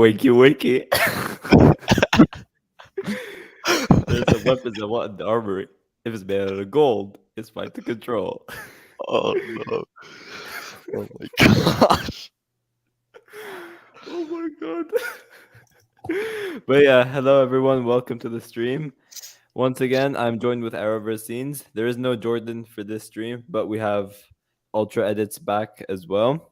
Wakey, wakey. There's a weapons I want in the armory. If it's made out of gold, it's mine to control. Oh no. Oh my gosh. Oh my god. But yeah, hello everyone. Welcome to the stream. Once again, I'm joined with Arrowverse scenes. There is no Jordan for this stream, but we have Ultra Edits back as well.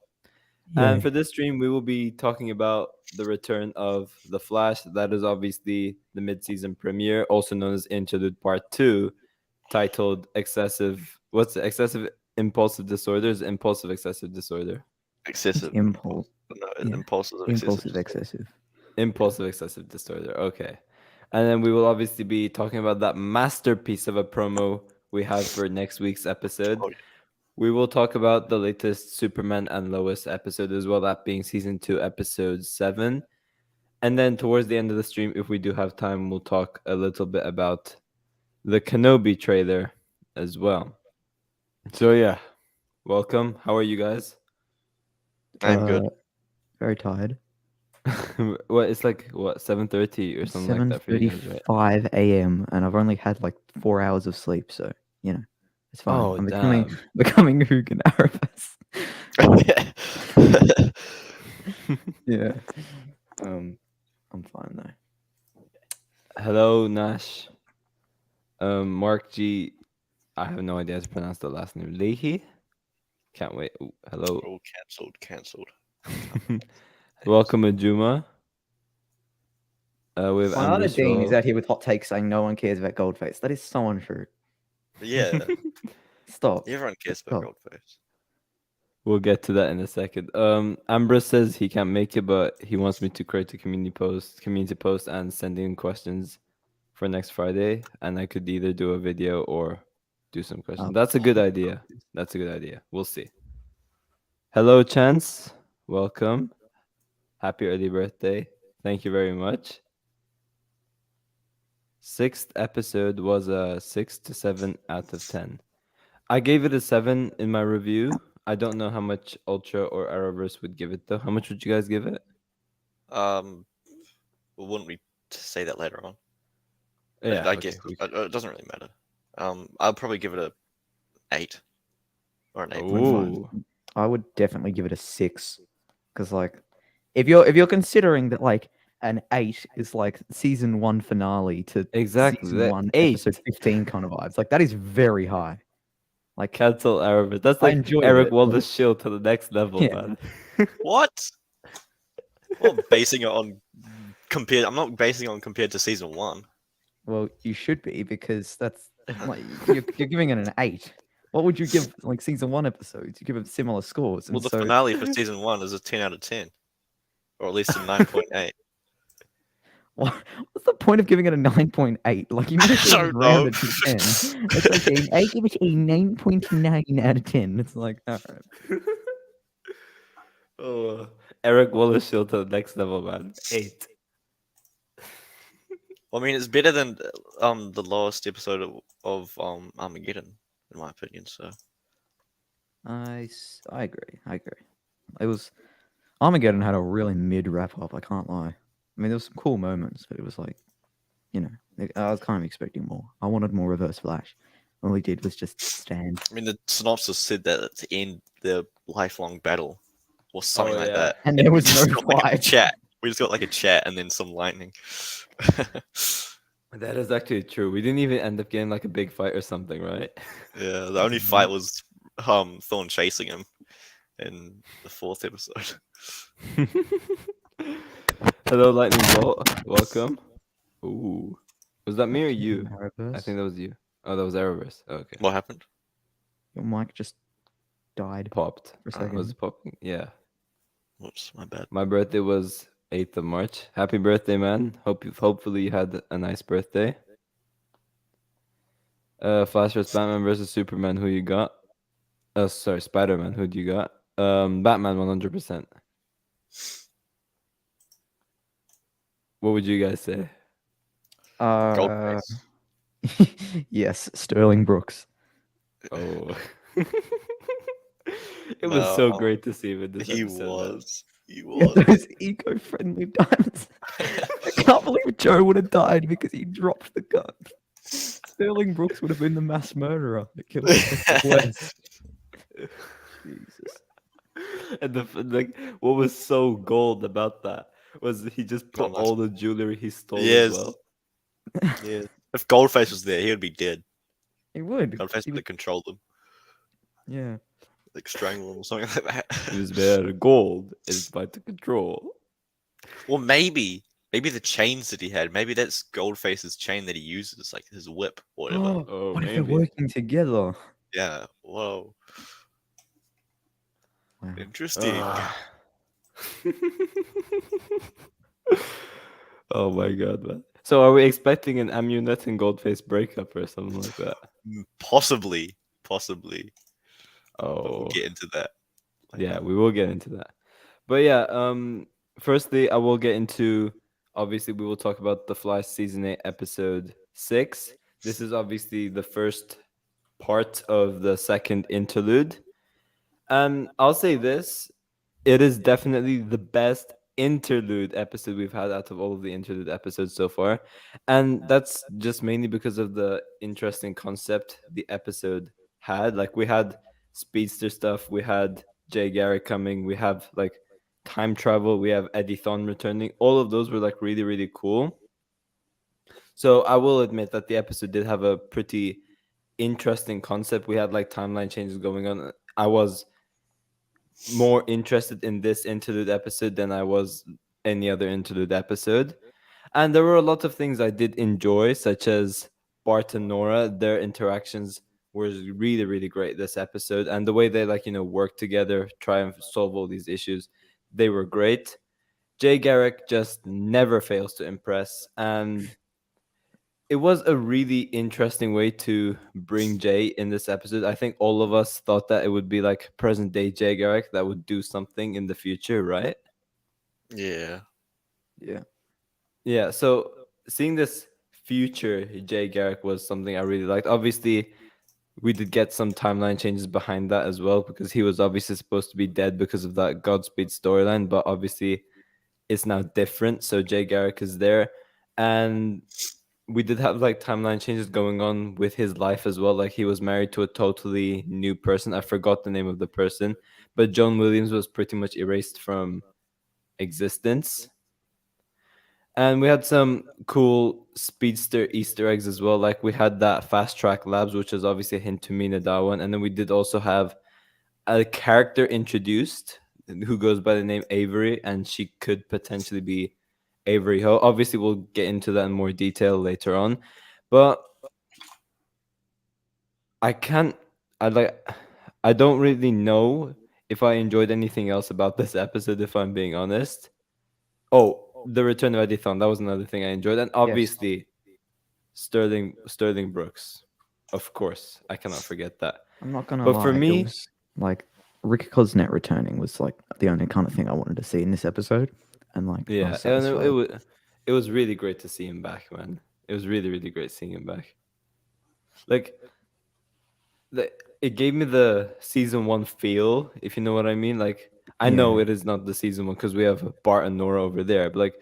And for this stream, we will be talking about the return of The Flash. That is obviously the mid-season premiere, also known as Interlude Part 2, titled Excessive... What's it? Excessive Impulsive Disorders? Impulsive Excessive Disorder. Excessive Impulse. No, Yeah. impulsive Excessive. Impulsive Excessive Disorder. Okay. And then we will obviously be talking about that masterpiece of a promo we have for next week's episode. Oh, yeah. We will talk about the latest Superman and Lois episode as well, that being season 2, episode 7. And then towards the end of the stream, if we do have time, we'll talk a little bit about the Kenobi trailer as well. So yeah, welcome. How are you guys? I'm good. Very tired. What, it's like, what, 7:30 or something like that for you guys, right? 7:35 a.m. and I've only had like 4 hours of sleep, so you know it's fine. Oh, I'm damn. becoming Hugin Arrowverse. Yeah. I'm fine though. Hello, Nash. Mark G. I have no idea how to pronounce the last name. Leahy? Can't wait. Ooh, hello. Oh, cancelled. Welcome, Ajuma. We have My other Anders Dean is Roll. out here with hot takes saying no one cares about Goldface. That is so untrue. Yeah, Stop. everyone cares about Stop. Goldface. We'll get to that in a second. Ambrose says he can't make it, but he wants me to create a community post and send in questions for next Friday. And I could either do a video or do some questions. That's a good idea. We'll see. Hello, Chance. Welcome. Happy early birthday. Thank you very much. 6th episode was a 6 to 7 out of 10. I gave it a 7 in my review. I don't know how much Ultra or Arrowverse would give it though. How much would you guys give it? Well, wouldn't we say that later on? Yeah, I okay, guess we it doesn't really matter. I'll probably give it a 8 or an 8.5. Ooh. I would definitely give it a 6 because like if you're considering that like an 8 is like season 1 finale to Exactly, season that 1 8. episode 15 kind of vibes, like that is very high. Like Cancel Arrowverse. That's I like enjoyed Eric it, Wallace Shield to the next level, Yeah. man. What? Well, basing it on compared. I'm not basing it on compared to season 1. well, you should be because that's like you're giving it an 8. What would you give like season 1 episodes? You give it similar scores. And Well, the so, finale for season 1 is a 10 out of 10, or at least a 9.8. what's the point of giving it a 9.8? Like you might as well don't round know. it to 10. It's like I give it a 9.9 out of 10. It's like all right. Oh, Eric Wallace Shield to the next level, man. 8. Well, I mean, it's better than the lowest episode of Armageddon, in my opinion. So I agree. It was Armageddon had a really mid wrap up. I can't lie. I mean, there was some cool moments, but it was like, you know, I was kind of expecting more. I wanted more Reverse Flash. All he did was just stand. I mean, the synopsis said that to end the lifelong battle or something like yeah. that. And there was We just no got, like, a fight. chat. We just got like a chat and then some lightning. That is actually true. We didn't even end up getting like a big fight or something, right? Yeah, the only fight was Thorne chasing him in the 4th episode. Hello, Lightning Bolt. Welcome. Ooh. Was that me or you? Arrowverse. I think that was you. Oh, that was Arrowverse. Oh, okay. What happened? Your mic just died. Popped. For a second. Was it popping? Yeah. Whoops, my bad. My birthday was 8th of March. Happy birthday, man. Hopefully you had a nice birthday. Flash vs. Batman versus Superman. Who you got? Oh, sorry, Spider-Man. Who do you got? Batman 100%. What would you guys say? Goldface. Yes, Sterling Brooks. Oh. It was so No, great to see him in this He episode, man. was. He Yeah, was. those eco-friendly diamonds. I can't believe Joe would have died because he dropped the gun. Sterling Brooks would have been the mass murderer that killed Detective West. Jesus. And like, what was so gold about that was he just put Not much. all the jewelry he stole as Yes. well. Yeah. If Goldface was there, he would be dead. He would. Goldface He would would. control them, Yeah. like strangle them or something like that. It was made gold. It's by to control. Or maybe the chains that he had. Maybe that's Goldface's chain that he uses, like his whip or whatever. Oh, What if they're maybe. working together? Yeah. Whoa. Wow. Interesting. Oh my god, man. So are we expecting an Amunet and Goldface breakup or something like that? Possibly. But Oh, we'll get into that. yeah, we will get into that. But yeah, firstly, I will get into, obviously we will talk about The Fly season 8 episode 6. This is obviously the first part of the second interlude. And I'll say this, it is definitely the best interlude episode we've had out of all of the interlude episodes so far. And that's just mainly because of the interesting concept the episode had. Like, we had speedster stuff, we had Jay Garrick coming, we have like time travel, we have Eddie Thon returning. All of those were like really, really cool. So I will admit that the episode did have a pretty interesting concept. We had like timeline changes going on. I was more interested in this interlude episode than I was any other interlude episode. And there were a lot of things I did enjoy, such as Bart and Nora. Their interactions were really, really great this episode. And the way they work together, try and solve all these issues, they were great. Jay Garrick just never fails to impress. And it was a really interesting way to bring Jay in this episode. I think all of us thought that it would be like present day Jay Garrick that would do something in the future, right? Yeah. Yeah. Yeah, so seeing this future Jay Garrick was something I really liked. Obviously, we did get some timeline changes behind that as well, because he was obviously supposed to be dead because of that Godspeed storyline, but obviously it's now different. So Jay Garrick is there. And we did have like timeline changes going on with his life as well. Like, he was married to a totally new person. I forgot the name of the person, but Joan Williams was pretty much erased from existence. And we had some cool speedster Easter eggs as well. Like, we had that fast track labs, which is obviously a hint to Mina Dawan. And then we did also have a character introduced who goes by the name Avery, and she could potentially be Avery Ho. Obviously, we'll get into that in more detail later on. But I can't, I don't really know if I enjoyed anything else about this episode, if I'm being honest. Oh, the return of Eddie Thon, that was another thing I enjoyed. And obviously, Sterling Brooks. Of course, I cannot forget that. I'm not gonna But lie. for me- it was, like, Rick Cosnet returning was like the only kind of thing I wanted to see in this episode, and like I Yeah, was and satisfied. it was really great to see him back, man. It was really, really great seeing him back. Like, it gave me the season 1 feel, if you know what I mean. Like, I know Yeah. it is not the season 1 because we have Bart and Nora over there, but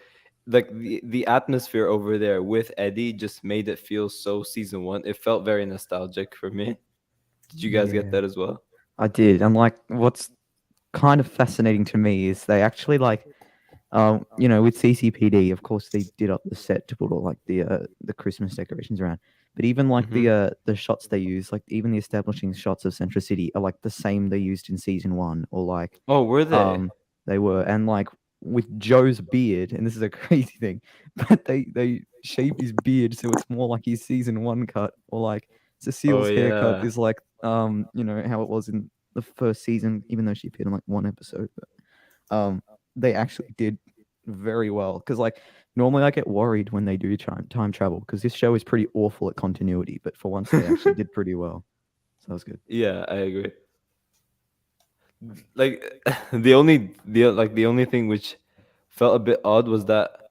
like the atmosphere over there with Eddie just made it feel so season 1. It felt very nostalgic for me. Did you guys get Yeah. that as well? I did, and like what's kind of fascinating to me is they actually like, with CCPD, of course they did up the set to put all like the Christmas decorations around, but even like the shots they use, like even the establishing shots of Central City are like the same they used in season 1, or like Oh, were they? they were, and like with Joe's beard, and this is a crazy thing, but they shape his beard so it's more like his season 1 cut, or like Cecile's haircut yeah. is like how it was in the first season, even though she appeared in like one episode. But they actually did very well, because like normally I get worried when they do time travel, because this show is pretty awful at continuity, but for once they actually did pretty well, so that was good. Yeah, I agree. Like, the only thing which felt a bit odd was that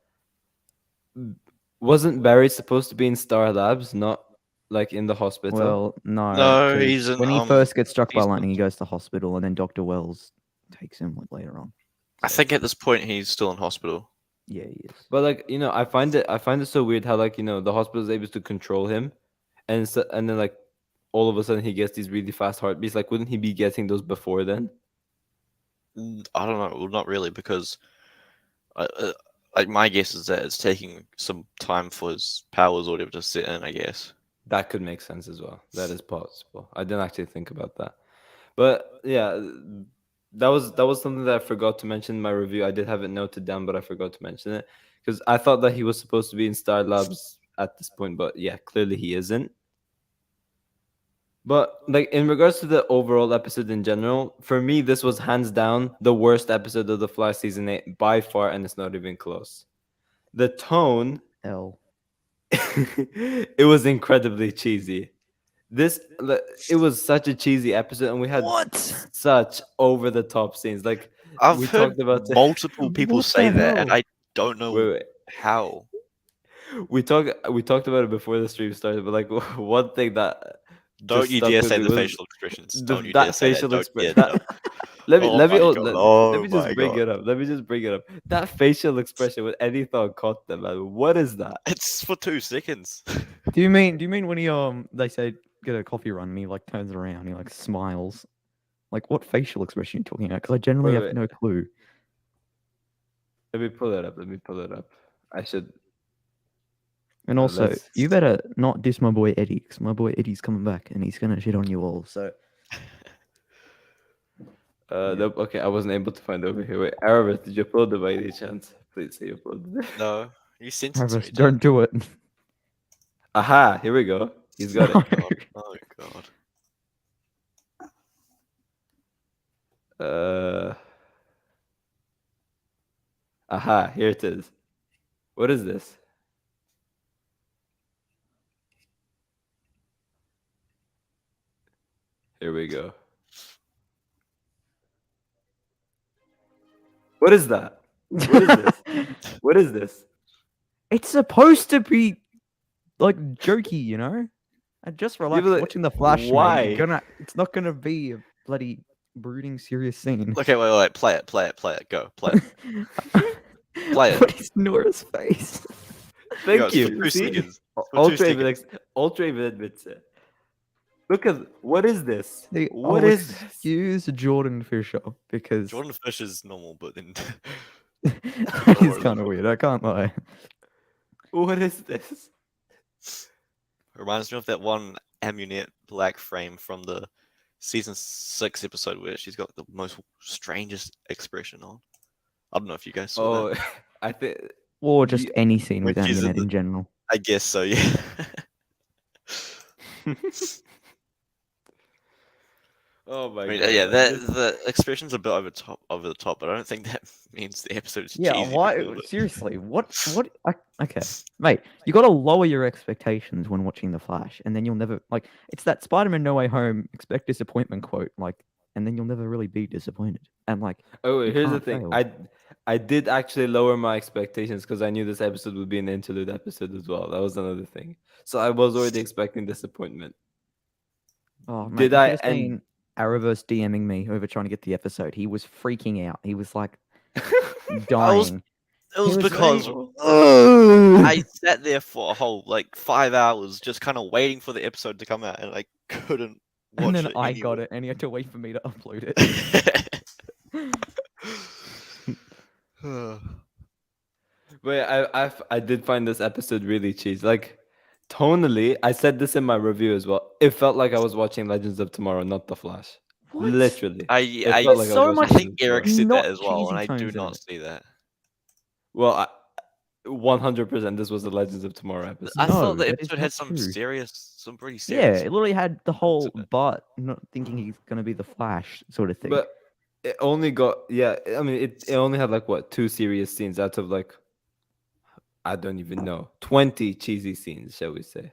wasn't Barry supposed to be in Star Labs, not like in the hospital? Well, no, No, 'cause he's in, when he first gets struck by he's not- lightning, he goes to hospital, and then Dr. Wells takes him like later on. I think at this point he's still in hospital. Yeah, he is. But like I find it so weird how like the hospital is able to control him, and then like all of a sudden he gets these really fast heartbeats. Like, wouldn't he be getting those before then? I don't know. Well, not really, because like my guess is that it's taking some time for his powers or whatever to set in. I guess. That could make sense as well. That is possible. I didn't actually think about that. But yeah, that was something that I forgot to mention in my review. I did have it noted down, but I forgot to mention it because I thought that he was supposed to be in Star Labs at this point. But yeah, clearly he isn't. But like in regards to the overall episode in general, for me this was hands down the worst episode of the Flash season 8 by far, and it's not even close. The tone, L. it was incredibly cheesy. It was such a cheesy episode, and we had What? such over the top scenes. Like I've we heard talked about multiple people What say the that, and hell? I don't know wait, how. we talked about it before the stream started, but like one thing that Don't just you stuck dare with say me the was facial expressions. Don't you that dare say that. facial Don't expression. dare. No. Let me Oh let me my oh, God. let, Oh let me just my bring God. it up. Let me just bring it up. That facial expression with any thought caught them, man. What is that? It's for 2 seconds. Do you mean when he they say get a coffee run and he like turns around, he like smiles? Like what facial expression are you talking about? Because I generally Wait, have wait. no clue. Let me pull it up. Let me pull it up. I should. And Uh, also, let's- you better not diss my boy Eddie, because my boy Eddie's coming back and he's gonna shit on you all. So Yeah. Nope. Okay, I wasn't able to find it over here. Wait, Arrowverse, did you upload it by any chance? Please say you uploaded it. No, you sent it to Travis, me. don't do it. Aha! Here we go. He's got No. it. Oh God. Aha! Here it is. What is this? Here we go. What is that? What is this? What is this? It's supposed to be like jokey, you know? And just relax but, like, watching the Flash, mate. why? It's not gonna be a bloody brooding serious scene. Okay, wait. Play it. Go. Play it. Play it. What is Nora's face? Thank Go, it's you. for 2 See? seconds. For 2 Ultra even, seconds. Ultra even admits it. Look at what is this? See, What I'll is this? excuse Jordan Fisher because Jordan Fish is normal, but then he's kind of weird. I can't lie. What is this? reminds me of that one Amunet black frame from the season 6 episode where she's got the most strangest expression on. I don't know if you guys saw that. Oh, I think. Or just You- any scene when with she's in Amunet the- in general. I guess so, yeah. Oh my I mean, god. yeah, this- the expression's a bit over the top, but I don't think that means the episode's Yeah, cheesy. why? because of it. Seriously, what? Okay, mate, you got to lower your expectations when watching The Flash, and then you'll never like. It's that Spider-Man No Way Home expect disappointment quote, like, and then you'll never really be disappointed. And like, Oh, wait, you here's the can't thing. fail. I did actually lower my expectations because I knew this episode would be an interlude episode as well. That was another thing. So I was already expecting disappointment. Oh, mate, Did you I should have end- seen Arrowverse DMing me over trying to get the episode. He was freaking out. He was like dying. It was He was because saying, I sat there for a whole like 5 hours just kind of waiting for the episode to come out, and I couldn't watch and then it. I got it, and he had to wait for me to upload it. it. But I did find this episode really cheesy. Like tonally, I said this in my review as well. It felt like I was watching Legends of Tomorrow, not The Flash. What? Literally. I felt like I so was much- I watching think Legends of Eric Tomorrow. said Not that as well, cheesy and I do tones in not it. see that. Well, 100% this was the Legends of Tomorrow episode. I No, thought the that is episode not had some true. pretty Yeah, serious. it literally had the whole in it. Bart not thinking he's gonna be the Flash sort of thing. But it only got I mean it only had like what 2 serious scenes out of like I don't even know 20 cheesy scenes, shall we say?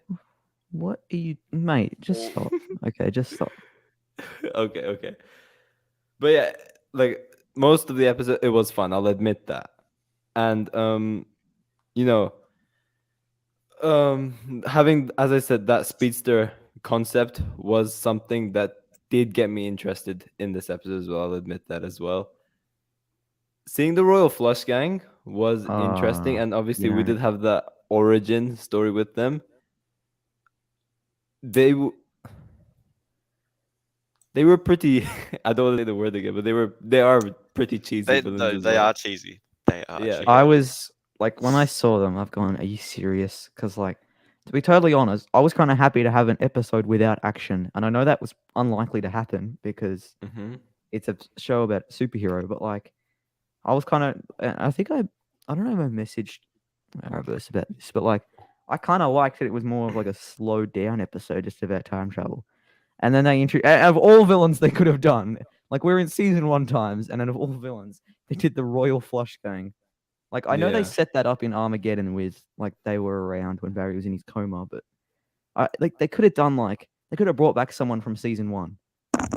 What are you, mate? Just stop. Okay, just stop. Okay. But yeah, like most of the episode, it was fun. I'll admit that. And you know, having, as I said, that speedster concept was something that did get me interested in this episode as well. I'll admit that as well. seeing the Royal Flush Gang was interesting, and obviously we know. did have the origin story with them. They w- they were pretty. I don't want to say the word again, but they are pretty cheesy villains No, as they well. are cheesy. They are Yeah, cheesy. I was like, when I saw them, I've gone, "Are you serious?" Because, like, to be totally honest, I was kind of happy to have an episode without action, and I know that was unlikely to happen because hmm it's a show about superhero. But like, I was kind of, I think I don't know if I messaged Arrowverse about this, but like, I kind of liked that it was more of like a slowed down episode just about time travel. And then they out of all villains they could have done, like we're in season one times, and out of all villains, they did the Royal Flush Gang. Like I know they yeah, set that up in Armageddon with like they were around when Barry was in his coma, but like they could have done like they could have brought back someone from season one.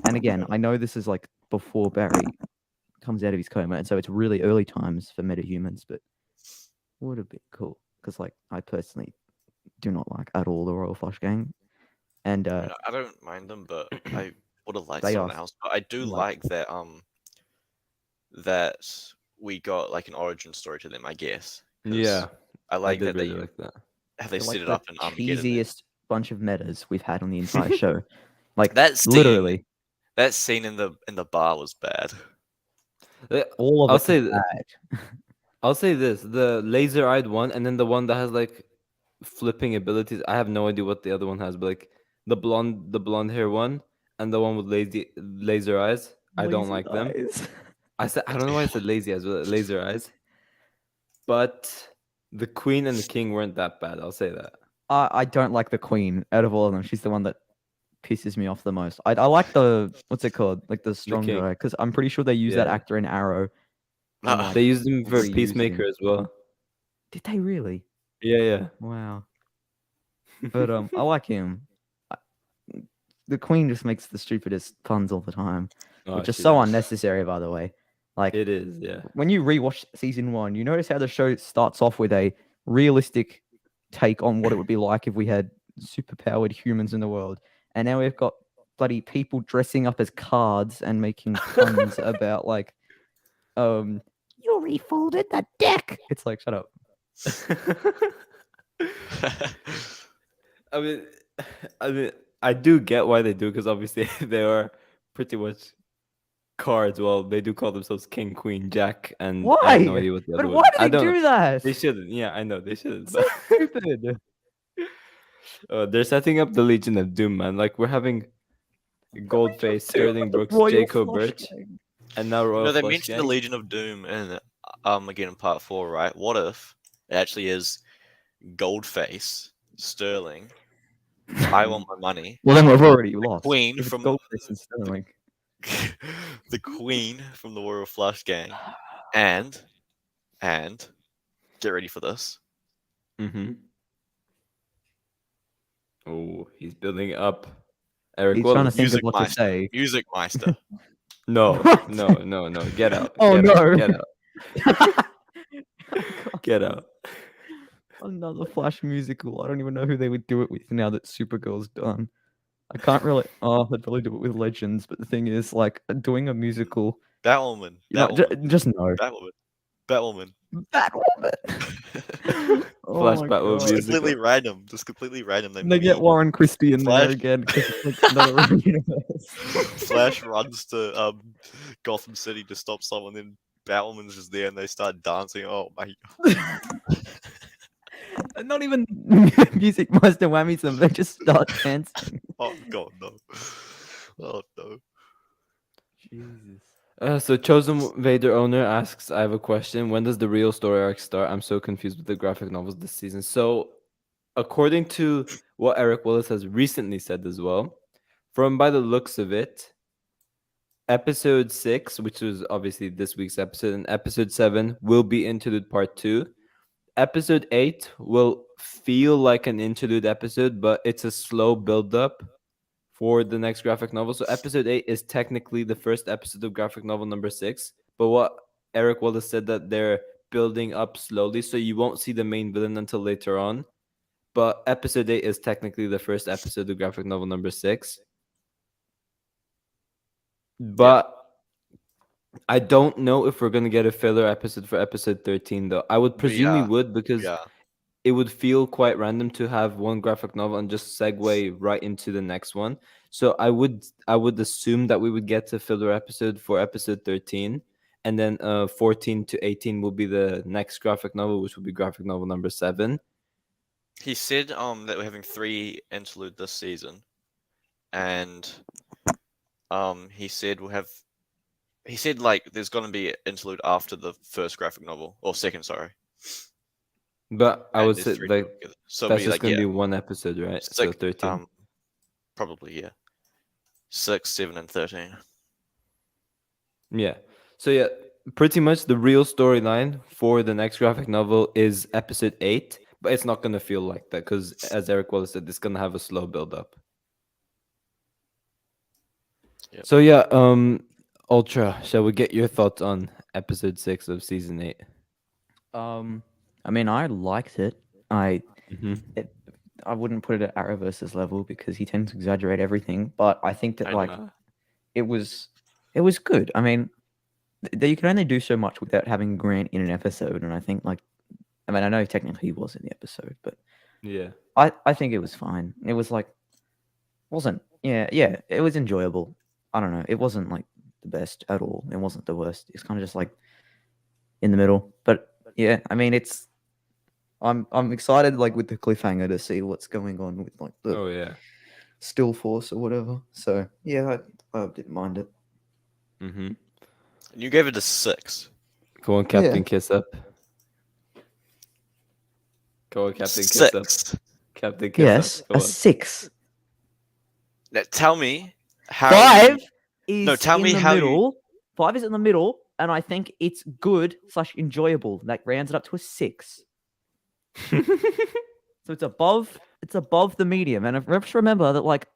And again, I know this is like before Barry comes out of his coma, and so it's really early times for metahumans, but would have been cool because like I personally do not like at all the Royal Flush Gang, and I mean, I don't mind them, but I would have liked they someone are else. But I do like like that we got like an origin story to them. I guess because yeah. I I like did that they really like that. how they they're set like it the up in Armageddon. There. cheesiest bunch of metas we've had on the entire show. Like That scene, literally, that scene in the bar was bad. Uh, all of I'll it say was bad. I'll say this: the laser-eyed one, and then the one that has like flipping abilities. I have no idea what the other one has, but like the blonde hair one, and the one with laser eyes. I don't Lazy like them. eyes. I don't know why I said lazy eyes, but laser eyes. But the queen and the king weren't that bad. I'll say that. I don't like the queen out of all of them. She's the one that pisses me off the most. I like the what's it called? Like the The strong king. guy, because I'm pretty sure they use that Yeah, actor in Arrow and Uh, like they used him for reused Peacemaker him. as well. Did they really? Yeah, yeah. Wow. But I like him. I- The queen just makes the stupidest puns all the time, Oh, which is she so does. unnecessary, by the way. Like It is. Yeah. when you rewatch season one, you notice how the show starts off with a realistic take on what it would be like if we had superpowered humans in the world, and now we've got bloody people dressing up as cards and making puns about like, you refolded the deck. It's like, shut up. I mean, I mean, I do get why they do because obviously they are pretty much cards. Well, they do call themselves King, Queen, Jack, and I have no Why? idea what the But other why one. do I they don't know. do that? They shouldn't. Yeah, I know they shouldn't. It's so stupid. They're setting up the Legion of Doom, man. Like we're having Goldface, Sterling The Brooks, Royal Jacob Flush Birch, Gang. and now Royal they Flush mentioned the Gang. Legion of Doom in again in part 4, right? What if it actually is Goldface, Sterling, I want my money, Well, then we've already lost. Queen If it's from Goldface and Sterling. the Queen from the Royal Flush Gang, and get ready for this. Mm-hmm. Oh, he's building up. Eric He's trying to Wallace. think of Music what to Meister. say. Music Meister. No, What? no. Get out. Oh, get no. Out, get out. Oh, God. Get out. Another Flash musical. I don't even know who they would do it with now that Supergirl's done. I can't really. Oh, they'd probably do it with Legends, but the thing is, like, doing a musical. Batwoman. You know, Batwoman. just no. Batwoman. Batwoman. Batwoman. Oh my Flashback will God. be Just completely random. Just completely random. And they get Warren Christie in there Flash- again because it's like another universe. Flash runs to Gotham City to stop someone, then Batwoman's just there and they start dancing. Oh my god. And not even music master whammies them. They just start dancing. Oh god, no. Oh no. Jesus. So Chosen Vader owner asks, I have a question. When does the real story arc start? I'm so confused with the graphic novels this season. So according to what Eric Wallace has recently said as well, from by the looks of it, episode 6, which was obviously this week's episode, and episode 7 will be Interlude Part 2. Episode 8 will feel like an interlude episode, but it's a slow build-up for the next graphic novel. So episode 8 is technically the first episode of graphic novel number 6. But what Eric Wallace said that they're building up slowly, so you won't see the main villain until later on. But episode 8 is technically the first episode of graphic novel number 6. But I don't know if we're gonna get a filler episode for episode 13 though. I would presume we Yeah, would because yeah. it would feel quite random to have one graphic novel and just segue right into the next one. So I would assume that we would get a filler episode for episode 13, and then 14 to 18 will be the next graphic novel, which will be graphic novel number 7. He said that we're having 3 interlude this season, and he said we'll have. He said like there's gonna be an interlude after the first graphic novel or second, sorry. But I And would there's say 3 like together. So it'll that's be just like gonna be one episode, right? So 13. probably 6, 7, and 13. Yeah. So yeah, pretty much the real storyline for the next graphic novel is episode 8, but it's not gonna feel like that because, as Eric Wallace said, it's gonna have a slow build up. Yep. So yeah, Ultra, shall we get your thoughts on episode 6 of season 8? I mean, I liked it. I Mm-hmm. it, I wouldn't put it at Arrowverse's level because he tends to exaggerate everything. But I think that I like know. it was good. I mean, you can only do so much without having Grant in an episode, and I think like, I mean, I know technically he was in the episode, but Yeah. I think it was fine. It was like wasn't it was enjoyable. I don't know. It wasn't like the best at all. It wasn't the worst. It's kind of just like in the middle. But yeah, I mean, I'm excited like with the cliffhanger to see what's going on with like the Oh yeah. still force or whatever. So yeah, I didn't mind it. Mm-hmm. And you gave it a 6. Go on, Captain Yeah. Kiss Up. Go on, Captain Kiss Up. 6. Captain Kiss Yes, Up. Go a on. 6. Now tell me how. 5 is No, tell in me the how you- middle. 5 is in the middle, and I think it's good / enjoyable. That rounds it up to a 6. So it's above the medium. And just remember that like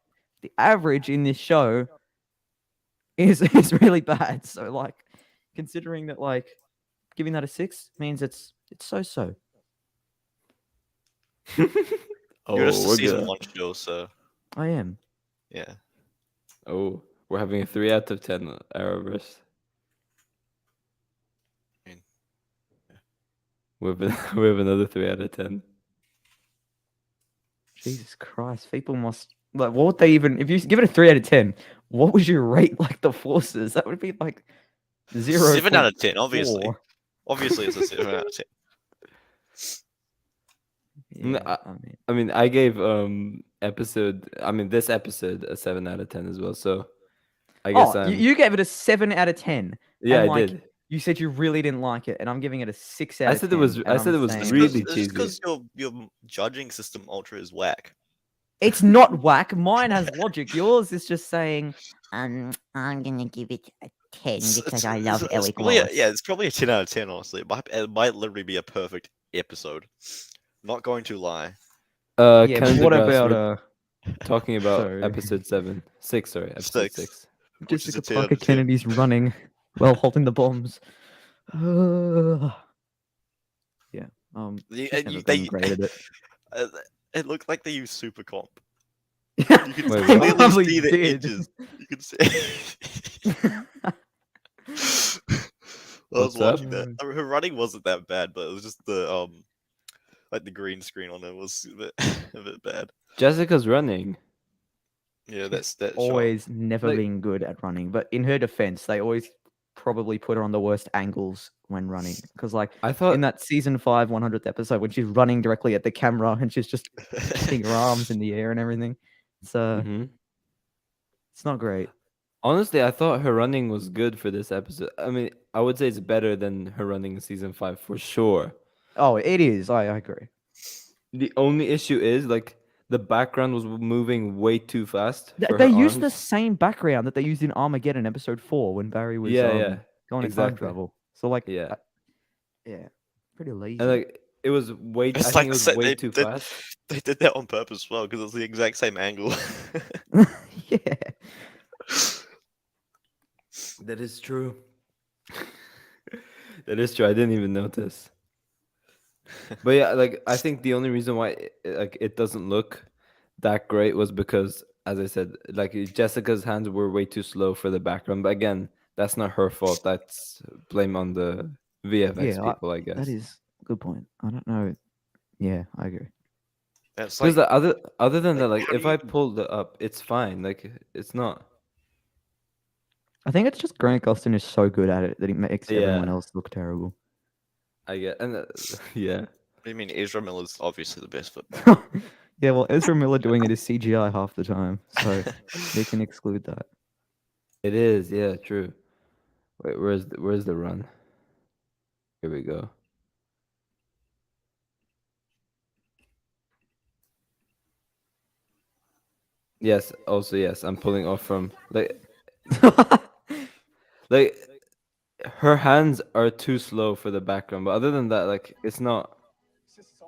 the average in this show is really bad. So like considering that like giving that a 6 means it's so. Oh, You're just a we're season good. 1 show, so I am. yeah. Oh, we're having a 3 out of 10 Arrowverse. I mean, We have another 3 out of 10. Jesus Christ, people must like what would they even if you give it a 3 out of 10, what would you rate like the forces? That would be like 0. 7 out of 10, obviously. 4. Obviously, it's a 7 out of 10. No, Yeah, I mean, I mean, I gave this episode a 7 out of 10 as well. So I guess oh, I'm you gave it a 7 out of 10. yeah, and, I like, did. You said you really didn't like it, and I'm giving it a 6 out I of 10. said it was and I said I'm it was saying- really It's cheesy. because your judging system, Ultra, is whack. It's not whack. Mine has logic. Yours is just saying I'm gonna give it a 10 It's- because it's- I love it's Eric probably Wallace. it's probably a 10 out of 10, honestly. It might literally be a perfect episode. Not going to lie. yeah. But Canada what Grass, about we're talking about sorry. episode 6, sorry, episode 6. 6. Which is a Jessica 10 out Parker of 10. Kennedy's running while holding the bombs? Yeah. You- she's and never you- been they- great at it. It looked like they used super comp. You You can Wait, clearly probably see the did. edges. You can see. I was What's up? watching that. I mean, her running wasn't that bad, but it was just the like the green screen on it was a bit a bit bad. Jessica's running. Yeah, that's shot. Always never Like- been good at running. But in her defense, they always probably put her on the worst angles when running. Because like I thought in that season 5 100th episode when she's running directly at the camera and she's just putting her arms in the air and everything. It's Mhm. it's not great. Honestly, I thought her running was good for this episode. I mean, I would say it's better than her running in season 5 for sure. Oh, it is. I agree. The only issue is like the background was moving way too fast. for They her used the arms. same background that they used in Armageddon episode 4 when Barry was Yeah, going in time exactly. travel. So like Yeah. yeah, pretty lazy. And like it was way. I It's think like it was the sa- way they- too they- fast. They did that on purpose as well because it's the exact same angle. yeah. That is true. That is true. I didn't even notice. But yeah, like I think the only reason why it doesn't look that great was because, as I said, like Jessica's hands were way too slow for the background. But again, that's not her fault. That's blame on the VFX Yeah, people, I that guess. is a good point. I don't know. Yeah, I agree. It's Because like the other than that, like how do if I you- pulled it up, it's fine. Like it's not. I think it's just Grant Gustin is so good at it that he makes everyone Yeah. else look terrible. I get and yeah. what do you mean Ezra Miller's obviously the best football. Yeah, well, Ezra Miller doing it is CGI half the time, so they can exclude that. It is, yeah, true. Wait, where's the run? Here we go. Yes, also yes, I'm pulling off from like her hands are too slow for the background, but other than that, like it's not.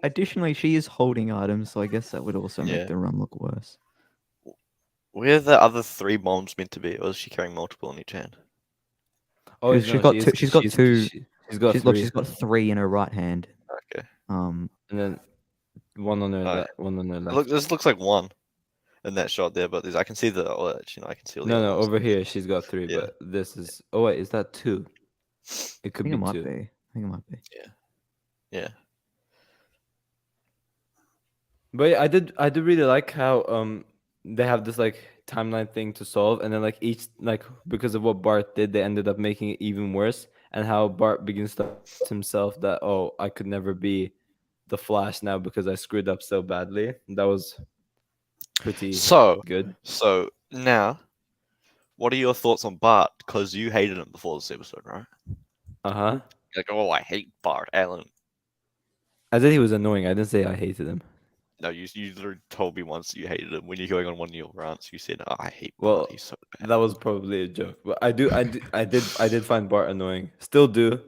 Additionally, she is holding items, so I guess that would also Yeah. make the run look worse. Where are the other 3 bombs meant to be? Or is she carrying multiple in each hand? Oh, She's no, got she two. is. She's got two. She's got Look, three, she's got 3 in her right hand. Okay. and then one on her Alright. one on her left. Look, this looks like 1 in that shot there, but I can see the I can see all the No, other no, ones. over here she's got 3, Yeah. but this is. Oh wait, is that 2? It I could think be it might 2. be. I think it might be. Yeah. But yeah, I did really like how they have this like timeline thing to solve, and then like each like because of what Bart did, they ended up making it even worse, and how Bart begins to doubt himself that oh I could never be the Flash now because I screwed up so badly. That was pretty So good. now, what are your thoughts on Bart? Because you hated him before this episode, right? Uh-huh. You're like, oh, I hate Bart Allen. I said he was annoying. I didn't say I hated him. No, you literally told me once that you hated him when you're going on one of your rants. You said, "Oh, I hate Well, Bart. He's so bad." that was probably a joke, but I did find Bart annoying. Still do.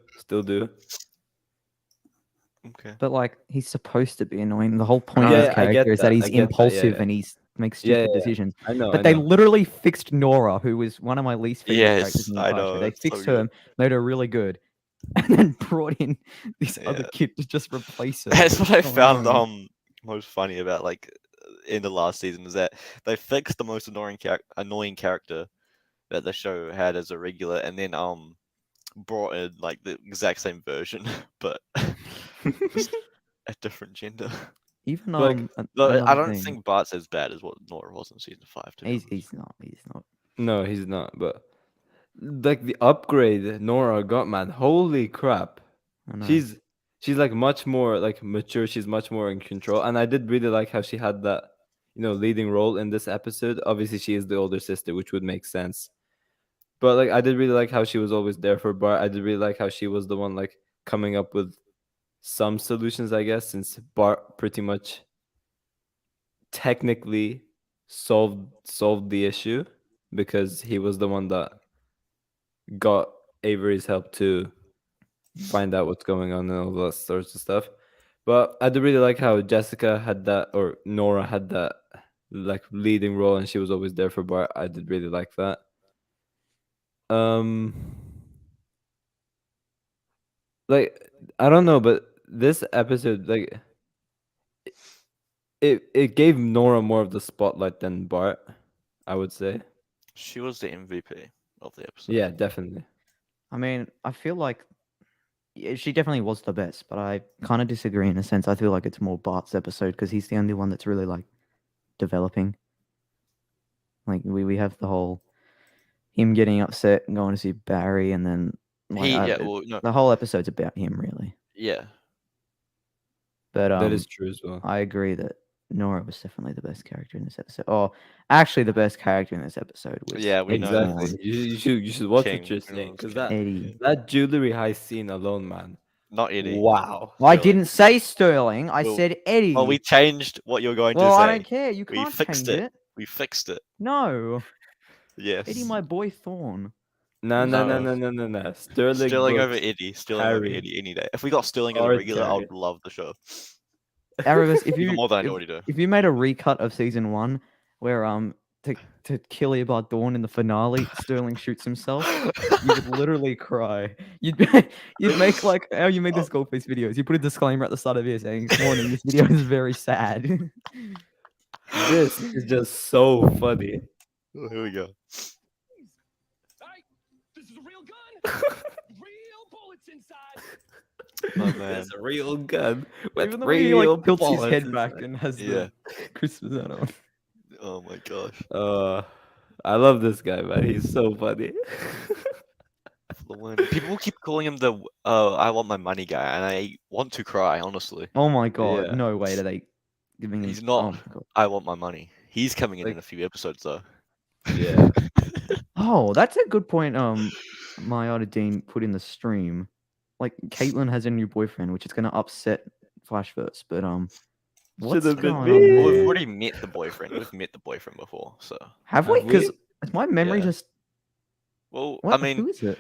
Okay. But like, he's supposed to be annoying. The whole point Yeah, of his I get character is that that, he's I get that, yeah, impulsive yeah. and he's makes Yeah, stupid yeah, decisions. I know. But they literally fixed Nora, who was one of my least favorite characters Yes, in the I entire show. know. They It's so fixed her, good. made her really good, and then brought in this other Yeah. kid to just replace her. That's what I So found annoying. most funny about like in the last season is that they fixed the most annoying character that the show had as a regular, and then brought in like the exact same version, but just a different gender. Even Like, Though I another don't thing. think Bart's as bad as what Nora was in season 5. To be honest. He's not. He's not. No, he's not. But like the upgrade Nora got, man, holy crap! I know. She's like much more like mature. She's much more in control, and I did really like how she had that leading role in this episode. Obviously, she is the older sister, which would make sense. But like I did really like how she was always there for Bart. I did really like how she was the one like coming up with some solutions, I guess, since Bart pretty much technically solved the issue because he was the one that got Avery's help to find out what's going on and all that sorts of stuff. But I do really like how Jessica had that, or Nora had that, like leading role, and she was always there for Bart. I did really like that. Um, like I don't know, but this episode, like, it gave Nora more of the spotlight than Bart, I would say. She was the MVP of the episode. Yeah, definitely. I mean, I feel like she definitely was the best, but I kind of disagree in a sense. I feel like it's more Bart's episode because he's the only one that's really like developing. Like we have the whole him getting upset and going to see Barry, and then like, no, the whole episode's about him really. yeah. But That is true as well. I agree that Nora was definitely the best character in this episode. Oh, actually, the best character in this episode was Yeah, we know Eddie that. Vaughn. Exactly. You should watch King, what you're you know, saying because King. Eddie. that jewelry heist scene alone, man. Not Eddie. Wow. Well, I Sterling. didn't say Sterling. I Well- said Eddie. Well, we changed what you're going Well, to say. I don't care. You We can't fixed change it. it. We fixed it. No, Yes. Eddie, my boy Thorn. No. Sterling Sterling over looks Eddie. Sterling over Harry. Eddie any day. If we got Sterling as a Hard regular, I would carry. love the show. Arrowverse, if Even you more than I already do. if you made a recut of season 1 where to kill Eobard Dawn in the finale, Sterling shoots himself, you would literally cry. You'd make like how you made the Skullface videos. You put a disclaimer at the start of it saying, "Warning: this video is very sad." This is just so funny. Oh, here we go. Oh man. It's a real gun with Even the way he real like tilts his bullets head back inside. and has Yeah. the Christmas hat on. Oh my gosh. I love this guy, man. He's so funny. For the win. People keep calling him the I want my money guy, and I want to cry, honestly. Oh my god! Yeah. No way are they giving him. He's not. Oh my god. I want my money. He's coming in Like- a few episodes though. Yeah. Oh, that's a good point. My Dean put in the stream. Like, Caitlyn has a new boyfriend, which is gonna upset Flashverse. But what's Should've been going me. on Well, we've there? already met the boyfriend. We've met the boyfriend before, so. Have we? Have we? Because my memory Yeah. just. Well, What? I mean, Who is it?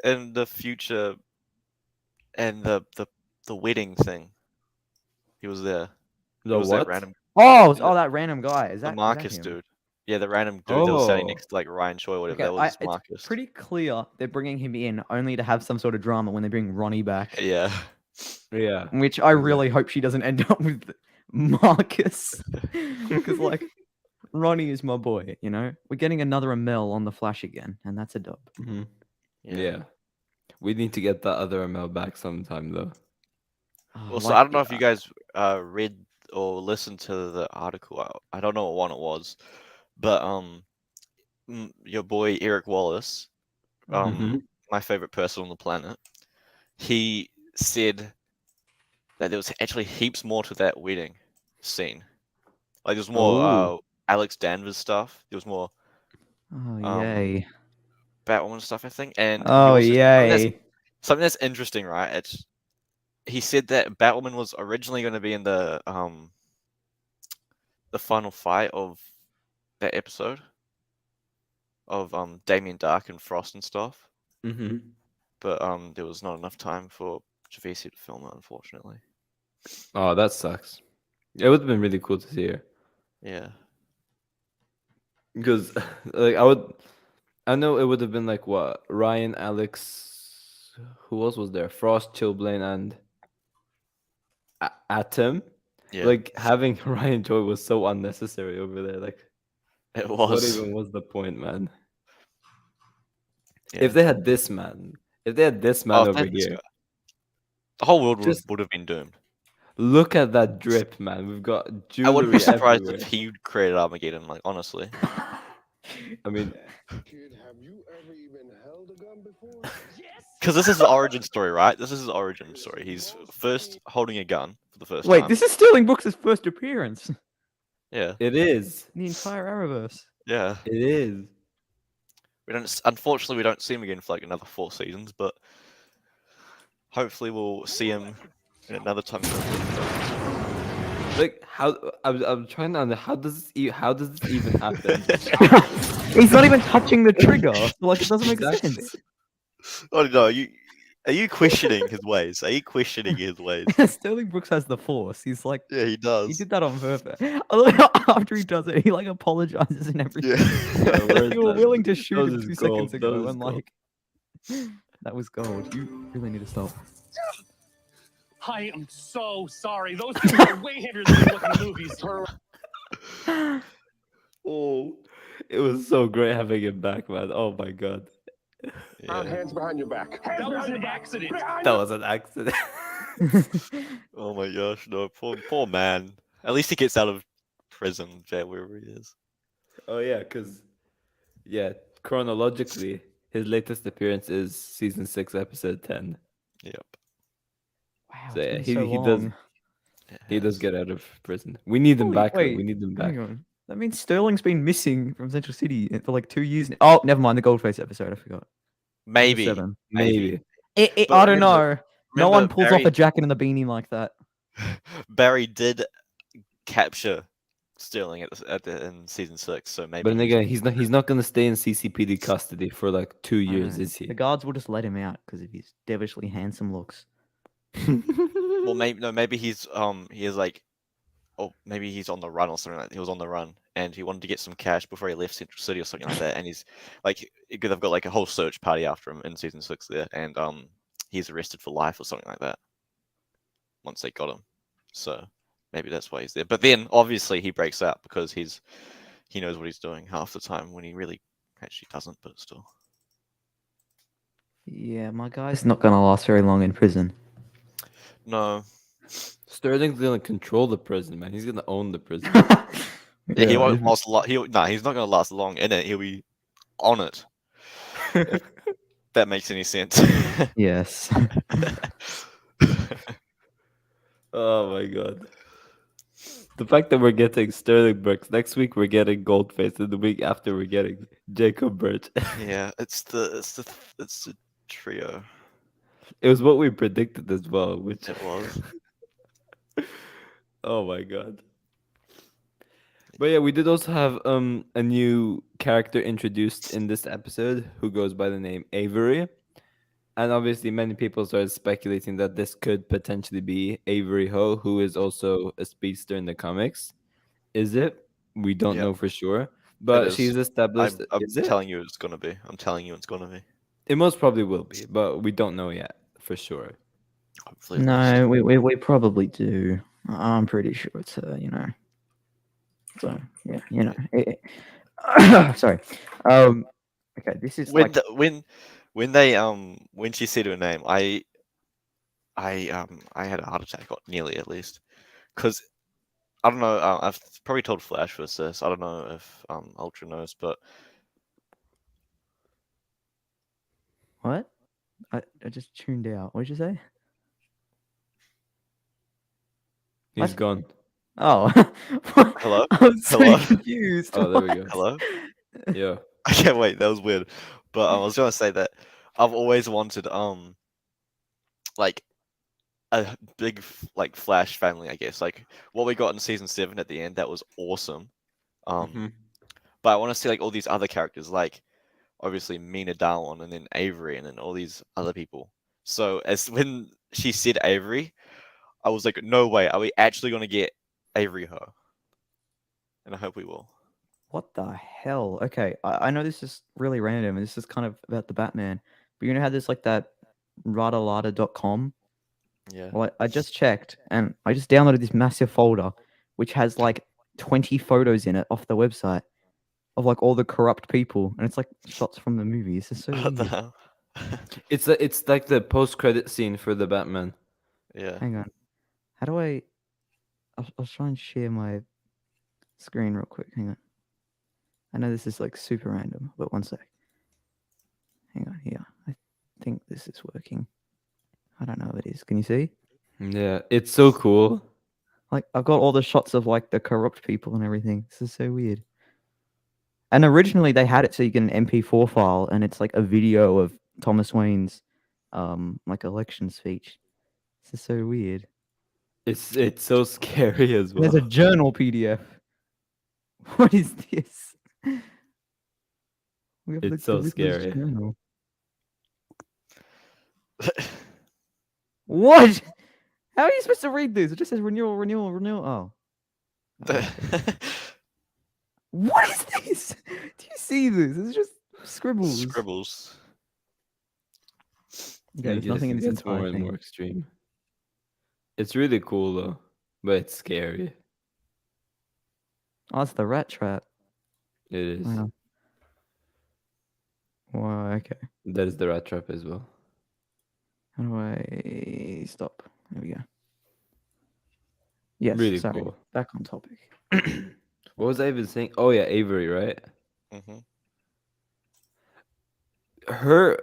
in the future, and the wedding thing, he was there. He The was that what? random, Oh, the- that random guy. Is the that Marcus him? dude. Yeah, the random dude that was standing Oh. next to like Ryan Choi, or whatever. Okay, That was it's Marcus. pretty clear they're bringing him in only to have some sort of drama when they bring Ronnie back. Yeah. Yeah. Which I really hope she doesn't end up with Marcus. Because, like, Ronnie is my boy, you know? We're getting another Amel on the Flash again, and that's a dub. Mhm. Yeah. Yeah. We need to get that other ML back sometime, though. Well, so I don't know if you guys read or listened to the article. I don't know what one it was, but your boy Eric Wallace, Mhm. my favorite person on the planet, he said that there was actually heaps more to that wedding scene. Like there's more Oh. Alex Danvers stuff. There was more Oh, yay. Batwoman stuff, I think. And he Oh, also yay. something that's interesting, right? He said that Batwoman was originally going to be in the final fight of that episode of Damien Dark and Frost and stuff, Mhm. but there was not enough time for Gervais to film it, unfortunately. Oh, that sucks. It would have been really cool to see her. Yeah. Because, like, I know it would have been like what? Ryan, Alex, who else was there? Frost, Chillblaine, and Atom. Yeah. Like, having Ryan Joy was so unnecessary over there. Like, It what was. even was the point, man? Yeah. If they had this man if over that- here, the whole world Just- would have been doomed. look at that drip, man. We've got I wouldn't jewelry be surprised everywhere. if he created Armageddon, like, honestly. I mean, Kid, have you ever even held a gun before? Because this is the origin story, right? This is his origin story. He's first holding a gun for the first Wait, time. this is Sterling Brooks' first appearance in Yeah. it is. the entire Arrowverse. Yeah. It is. Unfortunately, we don't see him again for like another 4 seasons, but hopefully we'll see him in another time. Like, how I'm trying to understand how does this even happen? He's not even touching the trigger. So, like, it doesn't make Exactly. sense. Oh no, are you questioning his ways? Are you questioning his ways? Sterling Brooks has the force. He's like, Yeah, he he does. did that on purpose. I love how after he does it, he like apologizes and everything. Yeah. where's You were that? willing to shoot Those him is 2 gold, seconds ago, those is and gold. like, that was gold. You really need to stop. I am so sorry. Those things are way heavier than they look in the movies. Oh, it was so great having him back, man. Oh my god, Yeah. Hands behind your back. That was an accident. that was an accident. Oh my gosh, no, poor man. At least he gets out of prison, jail, wherever he is. Oh yeah, because chronologically, his latest appearance is season 6, episode 10. Yep. Wow, So, yeah, it's been so he does- long. He does get out of prison. We need him Holy- back. Though. wait, We need him back. Hang on. That means Sterling's been missing from Central City for like 2 years now. Oh, never mind. The Goldface episode. I forgot. Maybe. 7. Maybe. But I don't remember- know. No one remember pulls Barry, off a jacket and a beanie like that. Barry did capture Sterling in season 6, so maybe. But then again, he's not gonna stay in CCPD custody for like 2 I years, know. is he? The guards will just let him out because of his devilishly handsome looks. Well, maybe he's he is like, oh, maybe he's on the run or something like that. He was on the run and he wanted to get some cash before he left Central City or something like that. And he's like, because they've got like a whole search party after him in season 6 there, and he's arrested for life or something like that. Once they got him, so maybe that's why he's there. But then obviously he breaks out because he knows what he's doing half the time when he really actually doesn't, but still. Yeah, my guy's not gonna last very long in prison. No. Sterling's gonna control the prison, man. He's gonna own the prison. Yeah, he Yeah, won't last a lot. He's not gonna last long in it. He'll be on it. If that makes any sense. yes. Oh my god. The fact that we're getting Sterling Brooks next week, we're getting Goldface, and the week after we're getting Jacob Birch. Yeah, it's the trio. It was what we predicted as well, which It was. oh my god. But yeah, we did also have a new character introduced in this episode who goes by the name Avery. And obviously many people started speculating that this could potentially be Avery Ho, who is also a speedster in the comics. Is it? We don't Yep. know for sure. It But is. she's established. I'm Is it? telling you it's gonna be. I'm telling you it's gonna be. It most probably will be, but we don't know yet for sure. Hopefully at least. No, we probably do. I'm pretty sure it's her, you know. So yeah, you know. Sorry. Okay, this is When like when she said her name, I had a heart attack, or nearly at least, because I don't know. I've probably told Flash for this. I don't know if Ultra knows, but what? I just tuned out. What did you say? He's What? gone. Oh, Hello? I was so Hello? confused. Oh, there we go. hello. Yeah. Okay, wait, that was weird. But I was gonna say that I've always wanted like a big like Flash family, I guess. Like what we got in season 7 at the end, that was awesome. Mhm. But I want to see like all these other characters, like obviously Mina Darwin and then Avery and then all these other people. So as when she said Avery, I was like, no way, are we actually gonna get Avery Ho? And I hope we will. What the hell? Okay, I know this is really random, and this is kind of about the Batman. But you know how there's like that radalada.com? Yeah. Well, I just checked, and I just downloaded this massive folder, which has like 20 photos in it off the website of like all the corrupt people, and it's like shots from the movie. This is so What the weird. hell? It's like the post-credit scene for the Batman. Yeah. Hang on. How do I'll try and share my screen real quick. Hang on. I know this is like super random, but one sec. Hang on here. I think this is working. I don't know if it is. Can you see? Yeah, it's so cool. Like I've got all the shots of like the corrupt people and everything. This is so weird. And originally they had it so you get an MP4 file, and it's like a video of Thomas Wayne's like election speech. This is so weird. It's so scary as And there's well. a journal PDF. What is this? We have It's the so Riddler's scary. journal. What? How are you supposed to read this? It just says renewal, renewal, renewal. Oh. What is this? Do you see this? It's just scribbles. Scribbles. Okay, there's nothing in this gets entire more and thing. more extreme. It's really cool though, but it's scary. Oh, it's the rat trap. It is. Wow. Wow, okay. That is the rat trap as well. How do I stop? There we go. Yes, Really sorry. cool. Back on topic. What was I even saying? Oh yeah, Avery, right? hmm Her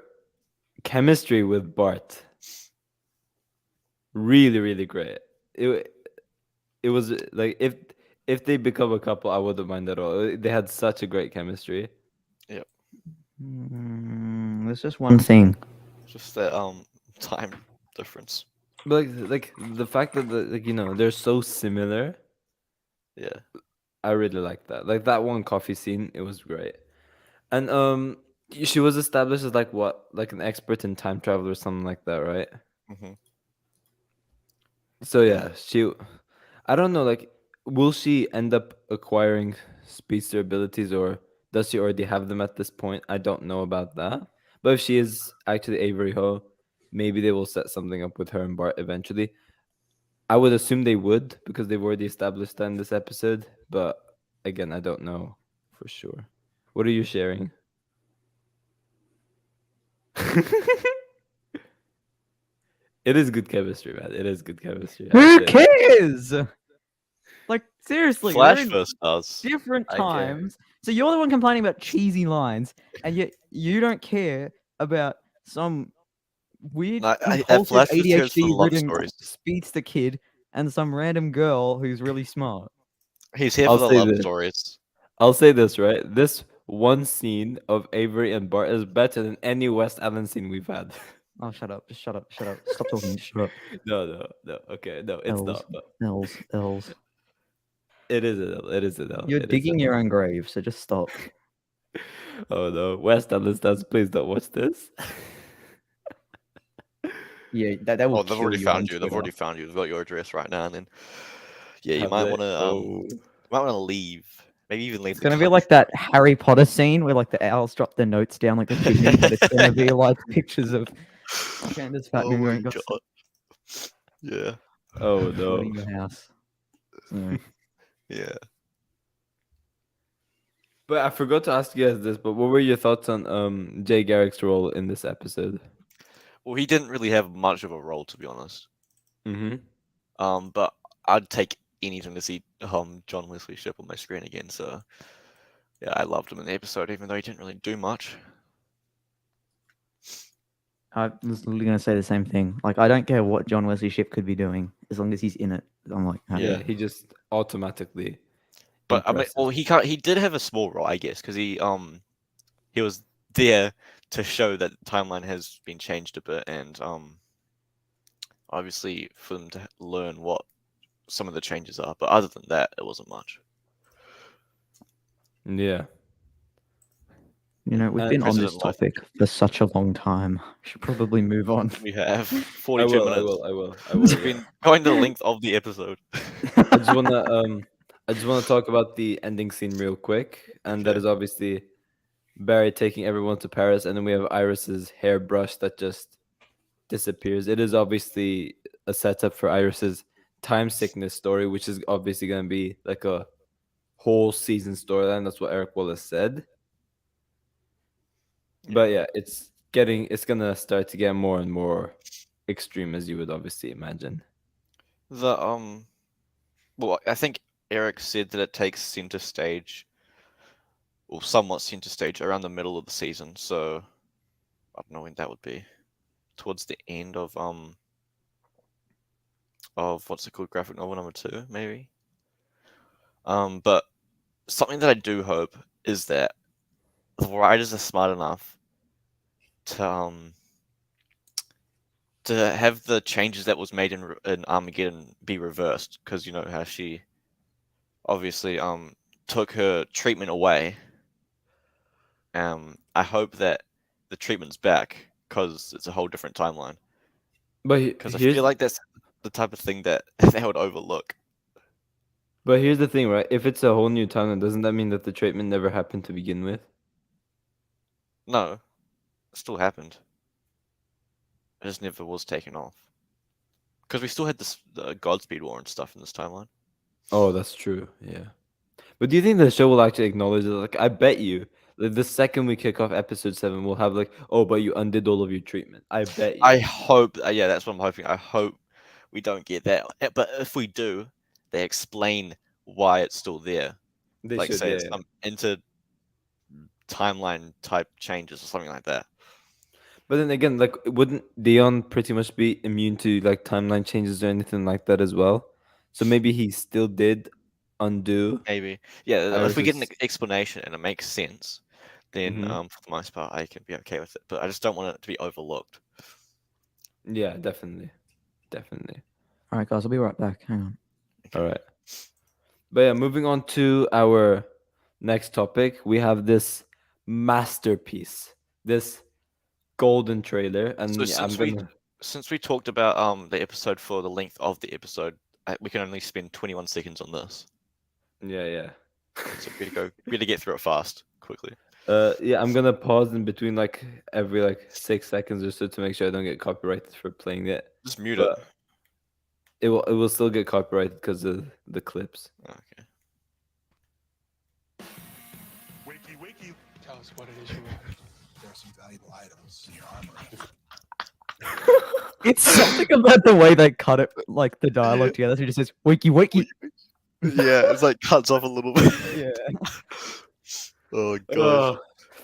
chemistry with Bart, really, really great. It was like if they become a couple, I wouldn't mind at all. They had such a great chemistry. There's just one thing. Just that time difference. But like the fact that they're so similar, Yeah. I really like that. Like that one coffee scene, it was great. And she was established as like what, like an expert in time travel or something like that, right? hmm So yeah, I don't know, like, will she end up acquiring speedster abilities, or does she already have them at this point? I don't know about that. But if she is actually Avery Ho, maybe they will set something up with her and Bart eventually. I would assume they would because they've already established that in this episode. But again, I don't know for sure. What are you sharing? It is good chemistry, man. It is good chemistry. Who I'd say. cares? Like seriously, they're Flash in first does. different I care. times. So you're the one complaining about cheesy lines, and yet you don't care about some weird, No, compulsive Flash just cares for the love ADHD-ridden stories. speedster kid and some random girl who's really smart. He's here I'll for the say love this. stories. I'll say this, right? This one scene of Avery and Bart is better than any West Allen scene we've had. Oh, shut up! Just shut up! Shut up! Stop talking! Just shut up! No. Okay, no, it's L's, not. But L's, L's. it is an L. It is an L. You're it is digging an your own grave, so just stop. L. Oh no, West Allen stars, please don't watch this. Yeah, that will Oh, they've kill already you found on you. They've Twitter. already found you. They've got your address right now. And then, yeah, you Have might they? want to Oh. leave. Maybe even leave. It's the gonna be country. like that Harry Potter scene where like the owls drop their notes down like the chimney, but it's gonna be like pictures of Candace Oh Fatman my going god. Yeah. Oh no. flooding your house. So, Yeah. But I forgot to ask you guys this. But what were your thoughts on Jay Garrick's role in this episode? Well, he didn't really have much of a role, to be honest. Mm-hmm. But I'd take anything to see John Wesley Shipp on my screen again. So yeah, I loved him in the episode, even though he didn't really do much. I was literally gonna say the same thing. Like, I don't care what John Wesley Shipp could be doing as long as he's in it. I'm like, happy. Yeah, he just automatically. But I mean, impressive. well, he did have a small role, I guess, because he was there to show that the timeline has been changed a bit, and obviously for them to learn what some of the changes are. But other than that, it wasn't much. Yeah. You know, we've And been on this President life. topic for such a long time. We should probably move on. We have I 42 will. minutes. I will. We've been going the length of the episode. I just wanna talk about the ending scene real quick, and that Okay. is obviously Barry taking everyone to Paris, and then we have Iris's hairbrush that just disappears. It is obviously a setup for Iris's time sickness story, which is obviously going to be like a whole season storyline. That's what Eric Wallace said. But yeah, it's gonna start to get more and more extreme, as you would obviously imagine. The well, I think Eric said that it takes center stage, or somewhat center stage, around the middle of the season. So I don't know when that would be. Towards the end of what's it called, graphic novel number 2, maybe. But something that I do hope is that the writers are smart enough to have the changes that was made in Armageddon be reversed, because you know how she obviously took her treatment away. I hope that the treatment's back, because it's a whole different timeline. But Because I feel like that's the type of thing that they would overlook. But here's the thing, right? If it's a whole new timeline, doesn't that mean that the treatment never happened to begin with? No, it still happened. It just never was taken off. Because we still had the Godspeed War and stuff in this timeline. Oh, that's true. Yeah. But do you think the show will actually acknowledge it? Like, I bet you, like, the second we kick off episode 7, we'll have like, oh, but you undid all of your treatment. I bet you. I hope, yeah, that's what I'm hoping. I hope we don't get that. But if we do, they explain why it's still there. They Like, should, say yeah, it's yeah. some inter timeline type changes or something like that. But then again, like, wouldn't Dion pretty much be immune to like timeline changes or anything like that as well? So maybe he still did undo. Maybe. Yeah, if we get an Iris's- explanation and it makes sense, then Mhm. for the most part, I can be okay with it. But I just don't want it to be overlooked. Yeah, definitely. Definitely. All right, guys, I'll be right back. Hang on. All right. But yeah, moving on to our next topic, we have this masterpiece, this golden trailer, and So yeah, I'm gonna. since we talked about the episode for the length of the episode, we can only spend 21 seconds on this. Yeah. So we gotta get through it fast, quickly. Yeah, I'm gonna pause in between like every like 6 seconds or so to make sure I don't get copyrighted for playing it. Just mute But it. it will still get copyrighted because of the clips. Okay. Wakey, wakey. Tell us what it is you want. There are some valuable items in your armory. It's something about the way they cut it, like the dialogue together. So it just says "wakey wakey." Yeah, it's like cuts off a little bit. Yeah. Oh gosh. Oh,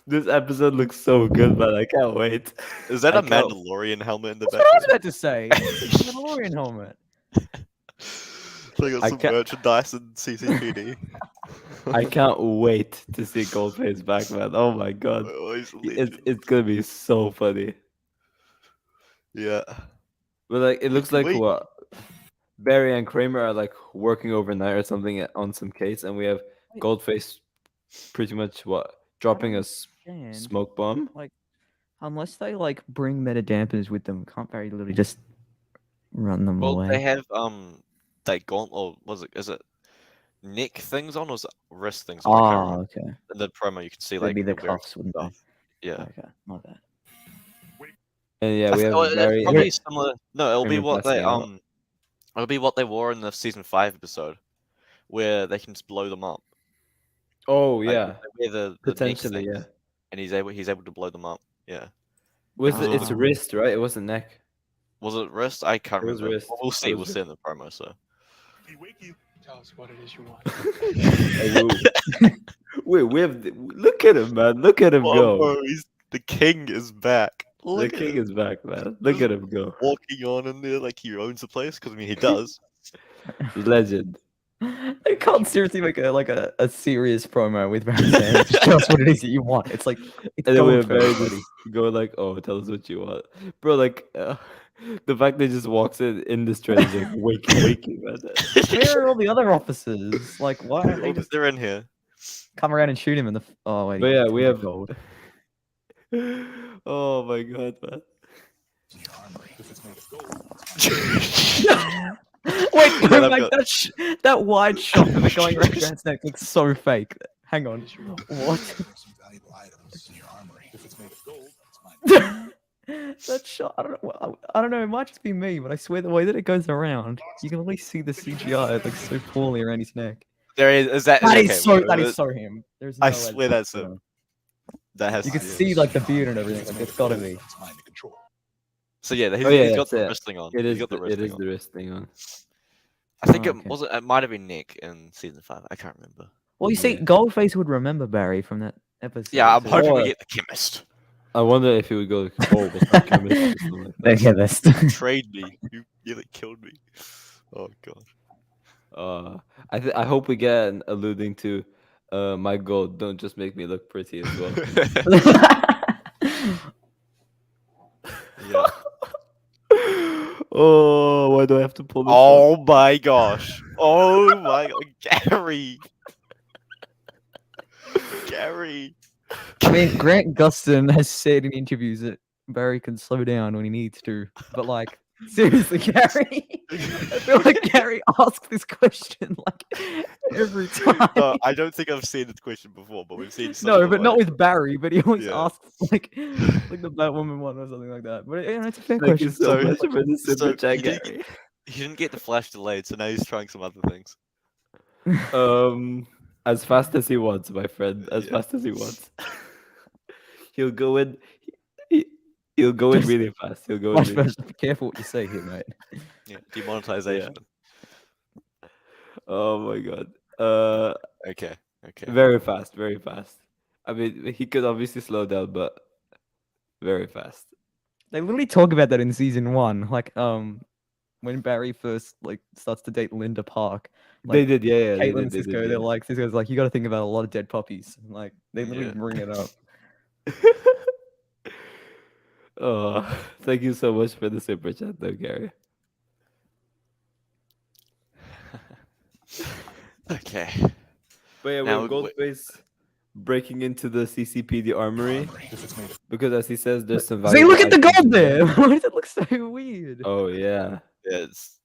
this episode looks so good, man. I can't wait. Is that I a can't- Mandalorian helmet in the That's what I was background? about to say. It's a Mandalorian helmet. They got I some can't- merchandise and CCPD. I can't wait to see Goldface back, man. Oh my god. Oh, he's a It's legend. it's gonna be so funny. Yeah. But like it looks like Wait. what Barry and Kramer are like working overnight or something on some case, and we have Wait. Goldface pretty much what dropping a understand. smoke bomb. Unless they like bring meta dampers with them, can't Barry literally just run them Well, away? they have like gauntlet. Is it neck things on or is it wrist things on? I can't Oh, remember. okay. In the promo, you can see That'd like be the they're wearing cuffs, wouldn't stuff. they? Yeah. Okay, my bad. And yeah, I we th- have oh, it's Barry. probably similar. No, it'll be Kramer what they passing out. It'll be what they wore in the season 5 episode, where they can just blow them up. Oh Like, yeah, they wear the neck potentially things, yeah. and he's able to blow them up. Yeah. It's Oh. wrist, right? It wasn't neck. Was it wrist? I can't It was remember. wrist. Well, we'll It see. was We'll see in the promo. So. Tell us what it is you want. Hey, wait, we have look at him, man. Look at him go. bro, the king is back. The Look at king him is back, man. Look at him go. walking on in there like he owns the place. Because I mean, he does. Legend. They can't seriously make a serious promo with Barry saying, just tell us what it is that you want. It's like it's And then we gold have for Barry everybody. just go like, "Oh, tell us what you want, bro." Like the fact that he just walks in this trailer, like, wakey, man. Where are all the other officers? Like, why don't they just They're in here. come around and shoot him in the? Oh wait. But yeah, it's we gonna have be gold. Oh my god, man. In your armory. If it's made of gold, it's fine. Wait, Yeah, bring I've back got- that wide shot of it going around Grant's neck looks so fake. Hang on. What? There are some valuable items in your armory. If it's made of gold, it's fine. That shot, I don't know. I don't know. It might just be me, but I swear the way that it goes around, you can at least see the CGI like so poorly around his neck. There is that. That okay, is so. wait, That wait, is so him. There's I no way swear that's that's him. him. That has. You to can be see him. like the beard and everything. Like it's gotta be. It's mine to control. So yeah, Oh, yeah, he's got that's the it. wrist thing on. It He's is. got the wrist It thing is on. the wrist thing on. I think Oh, it okay. was. It might have been Nick in season 5. I can't remember. Well, you see, Yeah. Goldface would remember Barry from that episode. Yeah, I'm so- hoping Oh, we get the chemist. I wonder if he would go like, "Oh, what's that chemist?" or something like that. Yeah, that's Betrayed me. You nearly killed me. Oh god. I hope we get an alluding to my goal. Don't just make me look pretty as well. Yeah. Oh, why do I have to pull this? up? Oh my gosh. Oh my god. Gary. Gary. I mean, Grant Gustin has said in interviews that Barry can slow down when he needs to, but like, seriously, Gary, I feel like Gary asks this question like every time. No, I don't think I've seen this question before, but we've seen. some No, of but them, not like- with Barry. But he always Yeah. asks like the Batwoman one or something like that. But you know, it's a fair Thank you question. so So- much for the super so chat, he did- Gary. He didn't get the flash delayed, so now he's trying some other things. As fast as he wants, my friend. As Yeah. fast as he wants. He'll go in. He'll go in Just- really fast. He'll go in. Much Really better. Be careful what you say here, mate. Yeah, demonetization. Oh my god. Okay. Very fast. Very fast. I mean, he could obviously slow down, but very fast. They literally talk about that in season 1, like when Barry first like starts to date Linda Park. They Like, did, yeah. They Caitlin and did, they Cisco, did, they're yeah. like, Cisco's like, you got to think about a lot of dead puppies. And, like, they literally Yeah. bring it up. Oh, thank you so much for the super chat, though, Gary. Okay. But yeah, Now, with Goldface breaking into the CCPD armory If it's made of because, as he says, there's some. See, look at the valuable gold items there. Why does it look so weird? Oh yeah, Yeah, it's.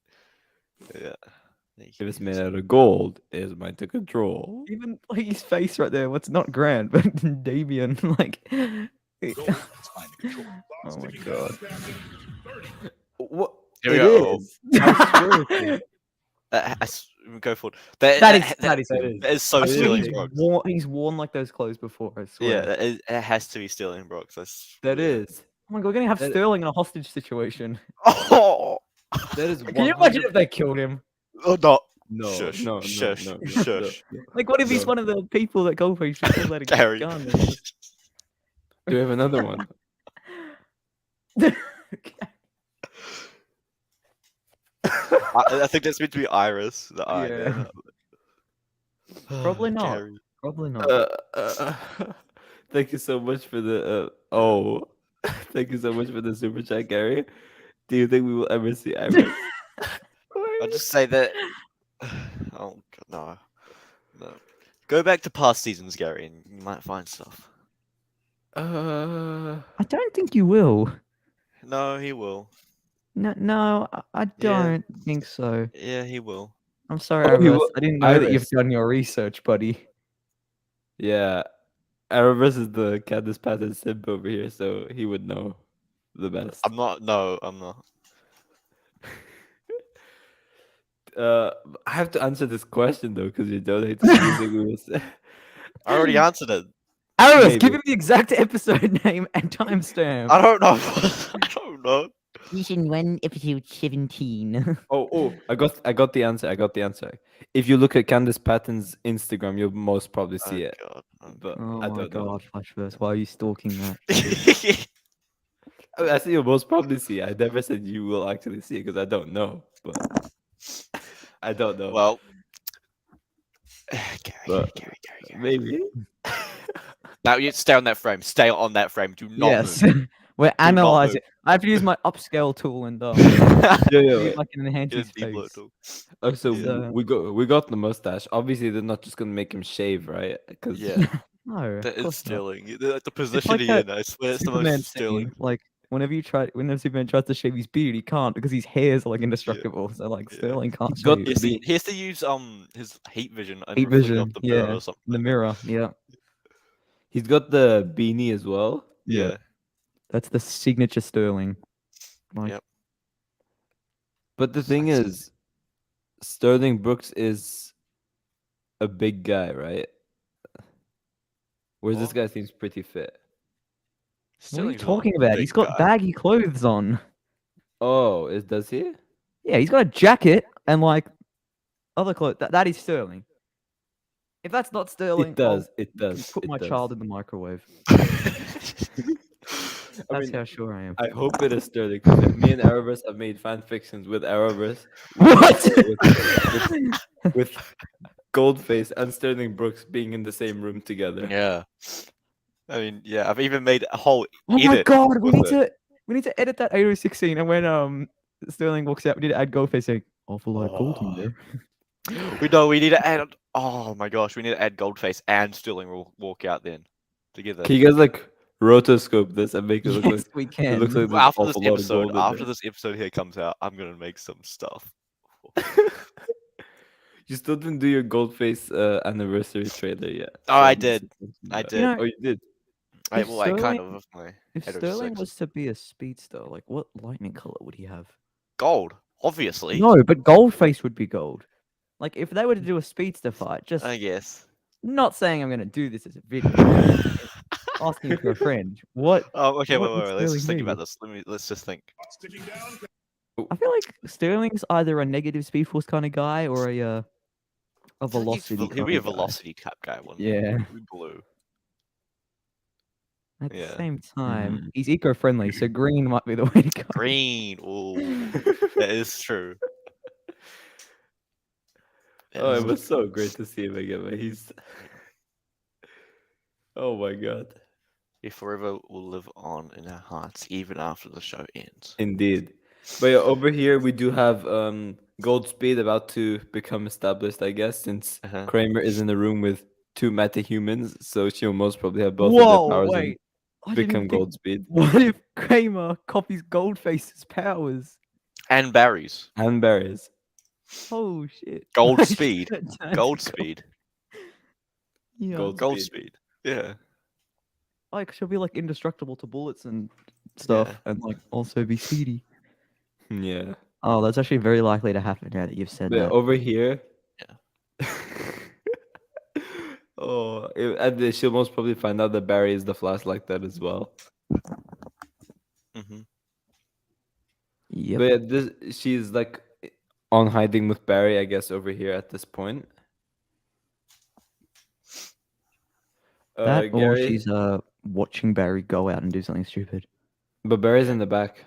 Yeah. if it's made out of gold, it is mine to control. Even like his face right there. What's not Grant, but Davian. Like, gold, it's mine to control. oh my god. What? Here we It go. is. I swear it is. go forward. That is That is. that is so I swear Sterling he's Brooks. worn like those clothes before. I swear. Yeah, it has to be Sterling Brooks. That yeah. is. Oh my god, we're gonna have That- Sterling in a hostage situation. Oh, That is. Can you imagine if they killed him? oh no. No, Shush, no, no, shush, no, no, shush. no. Like, what if he's No. one of the people that Goldface just pulled out a Gary. gun? And just... Do we have another one? I think that's meant to be Iris. The eye. Yeah. there. Probably not. Gary. Probably not. Thank you so much for the. Thank you so much for the super chat, Gary. Do you think we will ever see Iris? I'll just say that. Oh god, no. Go back to past seasons, Gary, and you might find stuff. I don't think you will. No, he will. No, I don't think so. Yeah, he will. I'm sorry, Oh, you Arrowverse. will- I didn't know that you've Iris. done your research, buddy. Yeah, Arrowverse is the Candace Patton simp over here, so he would know the best. I'm not. No, I'm not. I have to answer this question though, because you donate to the music we will say. I already answered it. Arrowverse, give Maybe. him the exact episode name and timestamp. I don't know. I don't know. Season 1, episode 17. Oh, I got the answer. I got the answer. If you look at Candace Patton's Instagram, you'll most probably see it. God. But Oh I my don't know. god, Flashverse, why are you stalking that? I said you'll most probably see it. I never said you will actually see it because I don't know. But I don't know. Well, Gary, But Gary. maybe. Now you stay on that frame. Stay on that frame. Do not Yes, move. we're not move. analyzing. I have to use my upscale tool and Yeah. I can enhance Get his a deep face. look. Oh, so Yeah. we got the mustache. Obviously, they're not just gonna make him shave, right? Because Yeah, No, that of is course not. Sterling. The position like he that in, I swear, it's the Superman most Sterling. scene, like whenever Superman tries to shave his beard, he can't because his hairs are like indestructible. So like Yeah. Sterling can't He's got shave. the He has to use his heat vision and Heat reflect vision, off the mirror yeah, or something. the mirror, yeah. he's got the beanie as well. Yeah. That's the signature Sterling. Like, Yep. But the thing is, Sterling Brooks is a big guy, right? Whereas this What? guy seems pretty fit. what are you Sterling's not a talking about? big He's got guy. baggy clothes on. Oh, does he? Yeah, he's got a jacket and like other clothes. That is Sterling. If that's not Sterling, It does. I'll It does. put it my does. child in the microwave. I That's mean, how sure I am. I hope it is Sterling because me and Arrowverse have made fan fictions with Arrowverse. What? With Goldface and Sterling Brooks being in the same room together. Yeah. I mean, yeah, I've even made a whole Oh my edit god, we with need it. to edit that 806 scene, and when Sterling walks out, we need to add Goldface saying, "Awful lot of gold in there." We need to add. Oh my gosh, we need to add Goldface and Sterling will walk out then together. Can you guys like rotoscope this and make it look Yes, like we it can. looks like Well, there's an awful lot of gold in after there? this episode here comes out, I'm gonna make some stuff. You still didn't do your Goldface anniversary trailer yet. Oh, I I'm did. disappointed in I that. did. You know, Oh, you did. If I kind Sterling- of with my If 806. Sterling was to be a speedster, like what lightning color would he have? gold, obviously. No, but Goldface would be gold. Like if they were to do a speedster fight, just I guess. not saying I'm going to do this as a video. Asking for a friend. What? Oh, okay. What Wait. would Let's just Sterling think about be? this. Let's just think. I feel like Sterling's either a negative speed force kind of guy or a velocity. He'll be a kinda guy. velocity cap guy one. Yeah. Blue. At the Yeah. same time, he's eco-friendly, so green might be the way to go. Green. Oh, that is true. That Oh, is it was so great to see him again. But he's. Oh my god! He forever will live on in our hearts, even after the show ends. Indeed. But yeah, over here we do have Goldspeed about to become established, I guess, since Uh-huh. Kramer is in the room with two metahumans, so she'll most probably have both Whoa, of their powers wait. I and didn't become think- Goldspeed. What if Kramer copies Goldface's powers? And Barry's. And berries. Oh shit. Gold I speed. should've turned Gold to speed. Yeah. Gold Gold speed. speed. Yeah. Like she'll be like indestructible to bullets and stuff, Yeah. and like also be speedy. Yeah. Oh, that's actually very likely to happen now that you've said But yeah, that. over here, Yeah. And she'll most probably find out that Barry is the Flash like that as well. Hmm. Yep. But yeah, she's like on hiding with Barry, I guess, over here at this point. That or Gary, she's watching Barry go out and do something stupid. but Barry's Yeah. in the back.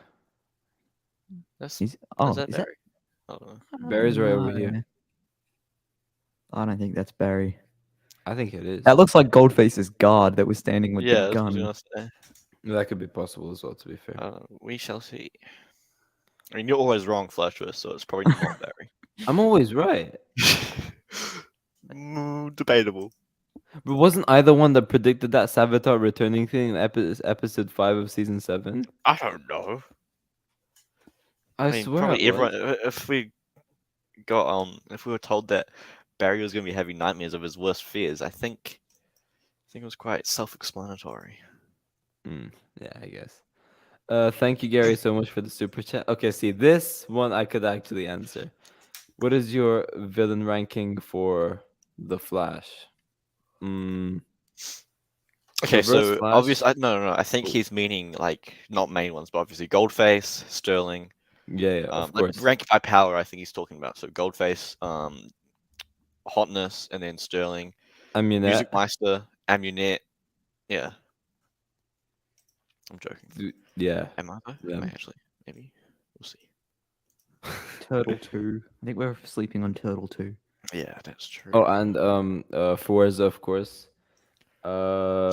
That's Is is that is Barry? I don't know. Barry's right over here. No. I don't think that's Barry. I think it is. That looks like Goldface's guard that was standing with Yeah, the that's what I gun. was gonna say. That could be possible as well, to be fair. We shall see. I mean, you're always wrong, Flashverse, so it's probably not Barry. I'm always right. Debatable. But wasn't I the one that predicted that Savitar returning thing in episode 5 of season 7? I don't know. I mean, swear probably it was. everyone. If we were told that Barry was going to be having nightmares of his worst fears, I think it was quite self-explanatory. Yeah, I guess. Thank you, Gary, so much for the super chat. Okay, see, this one I could actually answer. What is your villain ranking for the Flash? Okay, Reverse so Flash? obviously, no. I think he's meaning like not main ones, but obviously Goldface, Sterling. Yeah, of Like course. rank by power, I think he's talking about. So Goldface, Hotness, and then Sterling, Amunet. Music Meister, Amunet. Yeah, I'm joking. Yeah. Am I though? Yeah. Am I actually? Maybe. We'll see. Turtle 2. I think we're sleeping on Turtle 2. Yeah, that's true. Oh, and Forza, of course.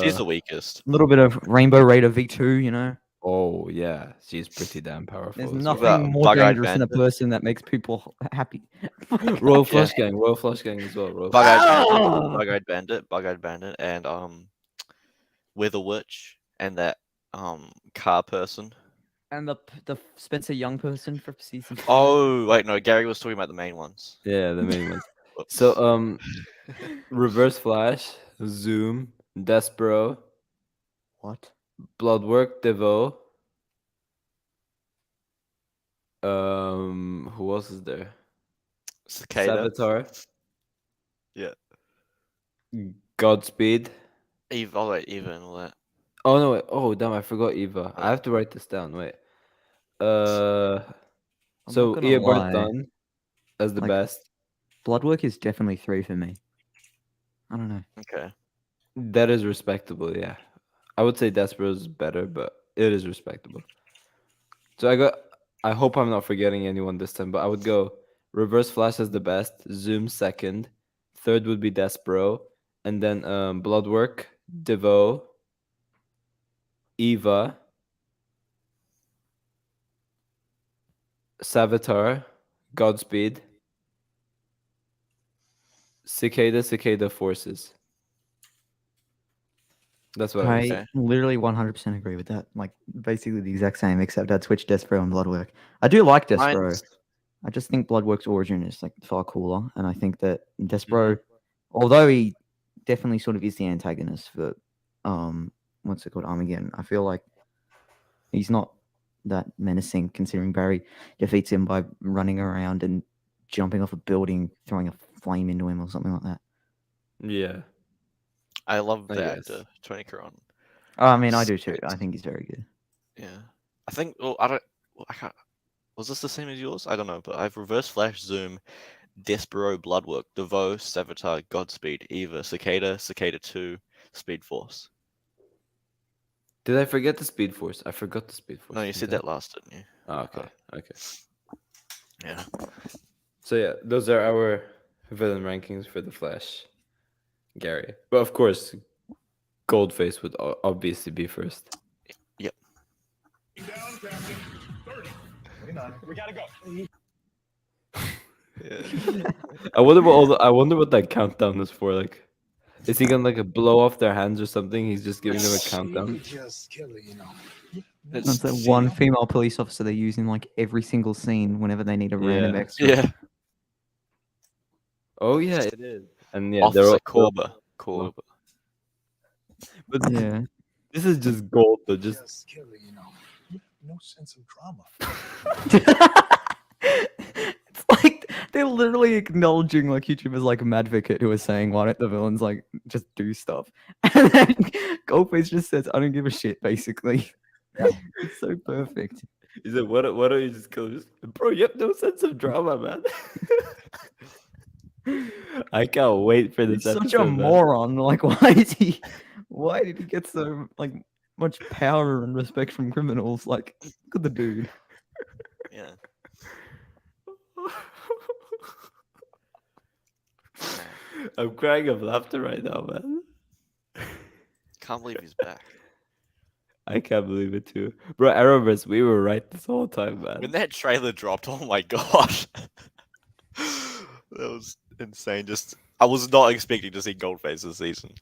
She's the weakest. A little bit of Rainbow Raider V2, you know? Oh yeah, she's pretty damn powerful. There's as well. nothing more Bug-Eyed dangerous than a Bandit? person that makes people happy. Royal Flush Gang as well. Bug-Eyed Bandit, and Weather Witch, and that car person. And the Spencer Young person from season 5. Oh wait, no, Gary was talking about the main ones. Yeah, the main ones. Whoops. So Reverse Flash, Zoom, Despero, What? Bloodwork, Devo. Who else is there? Cicada, Savitar, yeah, Godspeed. Eva, oh wait, Eva and all that. Oh no, wait. Oh damn, I forgot Eva. I have to write this down. Wait. I'm So not gonna Eobard lie. Dunn as the Like- best. Bloodwork is definitely 3 for me. I don't know. Okay. That is respectable, yeah. I would say Despero's better, but it is respectable. So I hope I'm not forgetting anyone this time, but I would go Reverse Flash as the best, Zoom second, third would be Despero, and then Bloodwork, Devo, Eva, Savitar, Godspeed, Cicada Forces. That's what I would say. Okay. literally 100% agree with that. Like, basically the exact same, except I'd switch Despero and Bloodwork. I do like Despero. Mine's- I just think Bloodwork's origin is like far cooler, and I think that Despero, Mm-hmm. although he definitely sort of is the antagonist for what's it called, Armageddon, I feel like he's not that menacing considering Barry defeats him by running around and jumping off a building, throwing a flame into him or something like that. Yeah. I love I the guess. actor Tony Curran. I mean, I do too. I think he's very good. Yeah, I think. Well, I can't. Was this the same as yours? I don't know, but I've Reverse Flash, Zoom, Despero, Bloodwork, Devo, Savitar, Godspeed, Eva, Cicada 2, Speed Force. Did I forget the Speed Force? I forgot the Speed Force. No, you said didn't that last, didn't you? I? Oh, okay. Okay. Yeah. So yeah, those are our villain rankings for the Flash, Gary. But of course, Goldface would obviously be first. Yep. Down, Captain. 30. 29. We gotta go. Yeah. I wonder what that countdown is for. Like, is he gonna like blow off their hands or something? He's just giving them a countdown. Just kill it, you know. That's that one female police officer they use in like every single scene whenever they need a random Yeah. extra. Yeah. Oh yeah, it is. And yeah, they're Officer all. Corba. But Yeah. this is just gold though. Just Just kill it, you know. No sense of drama. It's like They're literally acknowledging like YouTubers like Madvocate who are saying, "Why don't the villains like just do stuff?" And then Goldface just says, "I don't give a shit." Basically, it's so perfect. He said, "Why don't you just kill him?" Bro, you have no sense of drama, man. I can't wait for this He's such episode, a man. moron. Like, why is he? Why did he get so like much power and respect from criminals? Like, look at the dude. Yeah. I'm crying of laughter right now, man. Can't believe he's back. I can't believe it too. Bro, Arrowverse, we were right this whole time, man. When that trailer dropped, oh my god. That was insane. I was not expecting to see Goldface this season.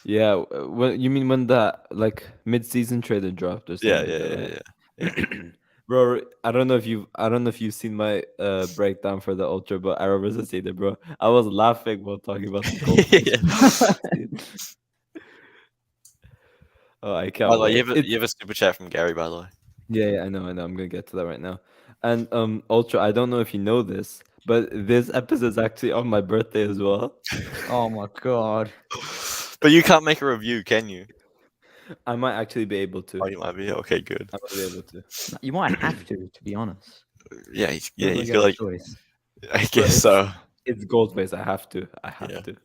Yeah, you mean when that like mid-season trailer dropped or something? Yeah, like yeah, that, yeah, right? Bro, I don't know if you've seen my breakdown for the Ultra, but Arrowverse is either, bro. I was laughing while talking about the Goldface. Oh, I By can't the way, wait. you have a super chat from Gary, by the way. Yeah, I know. I'm gonna get to that right now. And Ultra, I don't know if you know this, but this episode is actually on my birthday as well. Oh my god. But you can't make a review, can you? I might actually be able to. Oh, you might be. Okay, good. I might be able to. You might have to be honest. Yeah, You don't he's really got got a like. choice. I But guess so. It's Goldface. I have to. Yeah. to.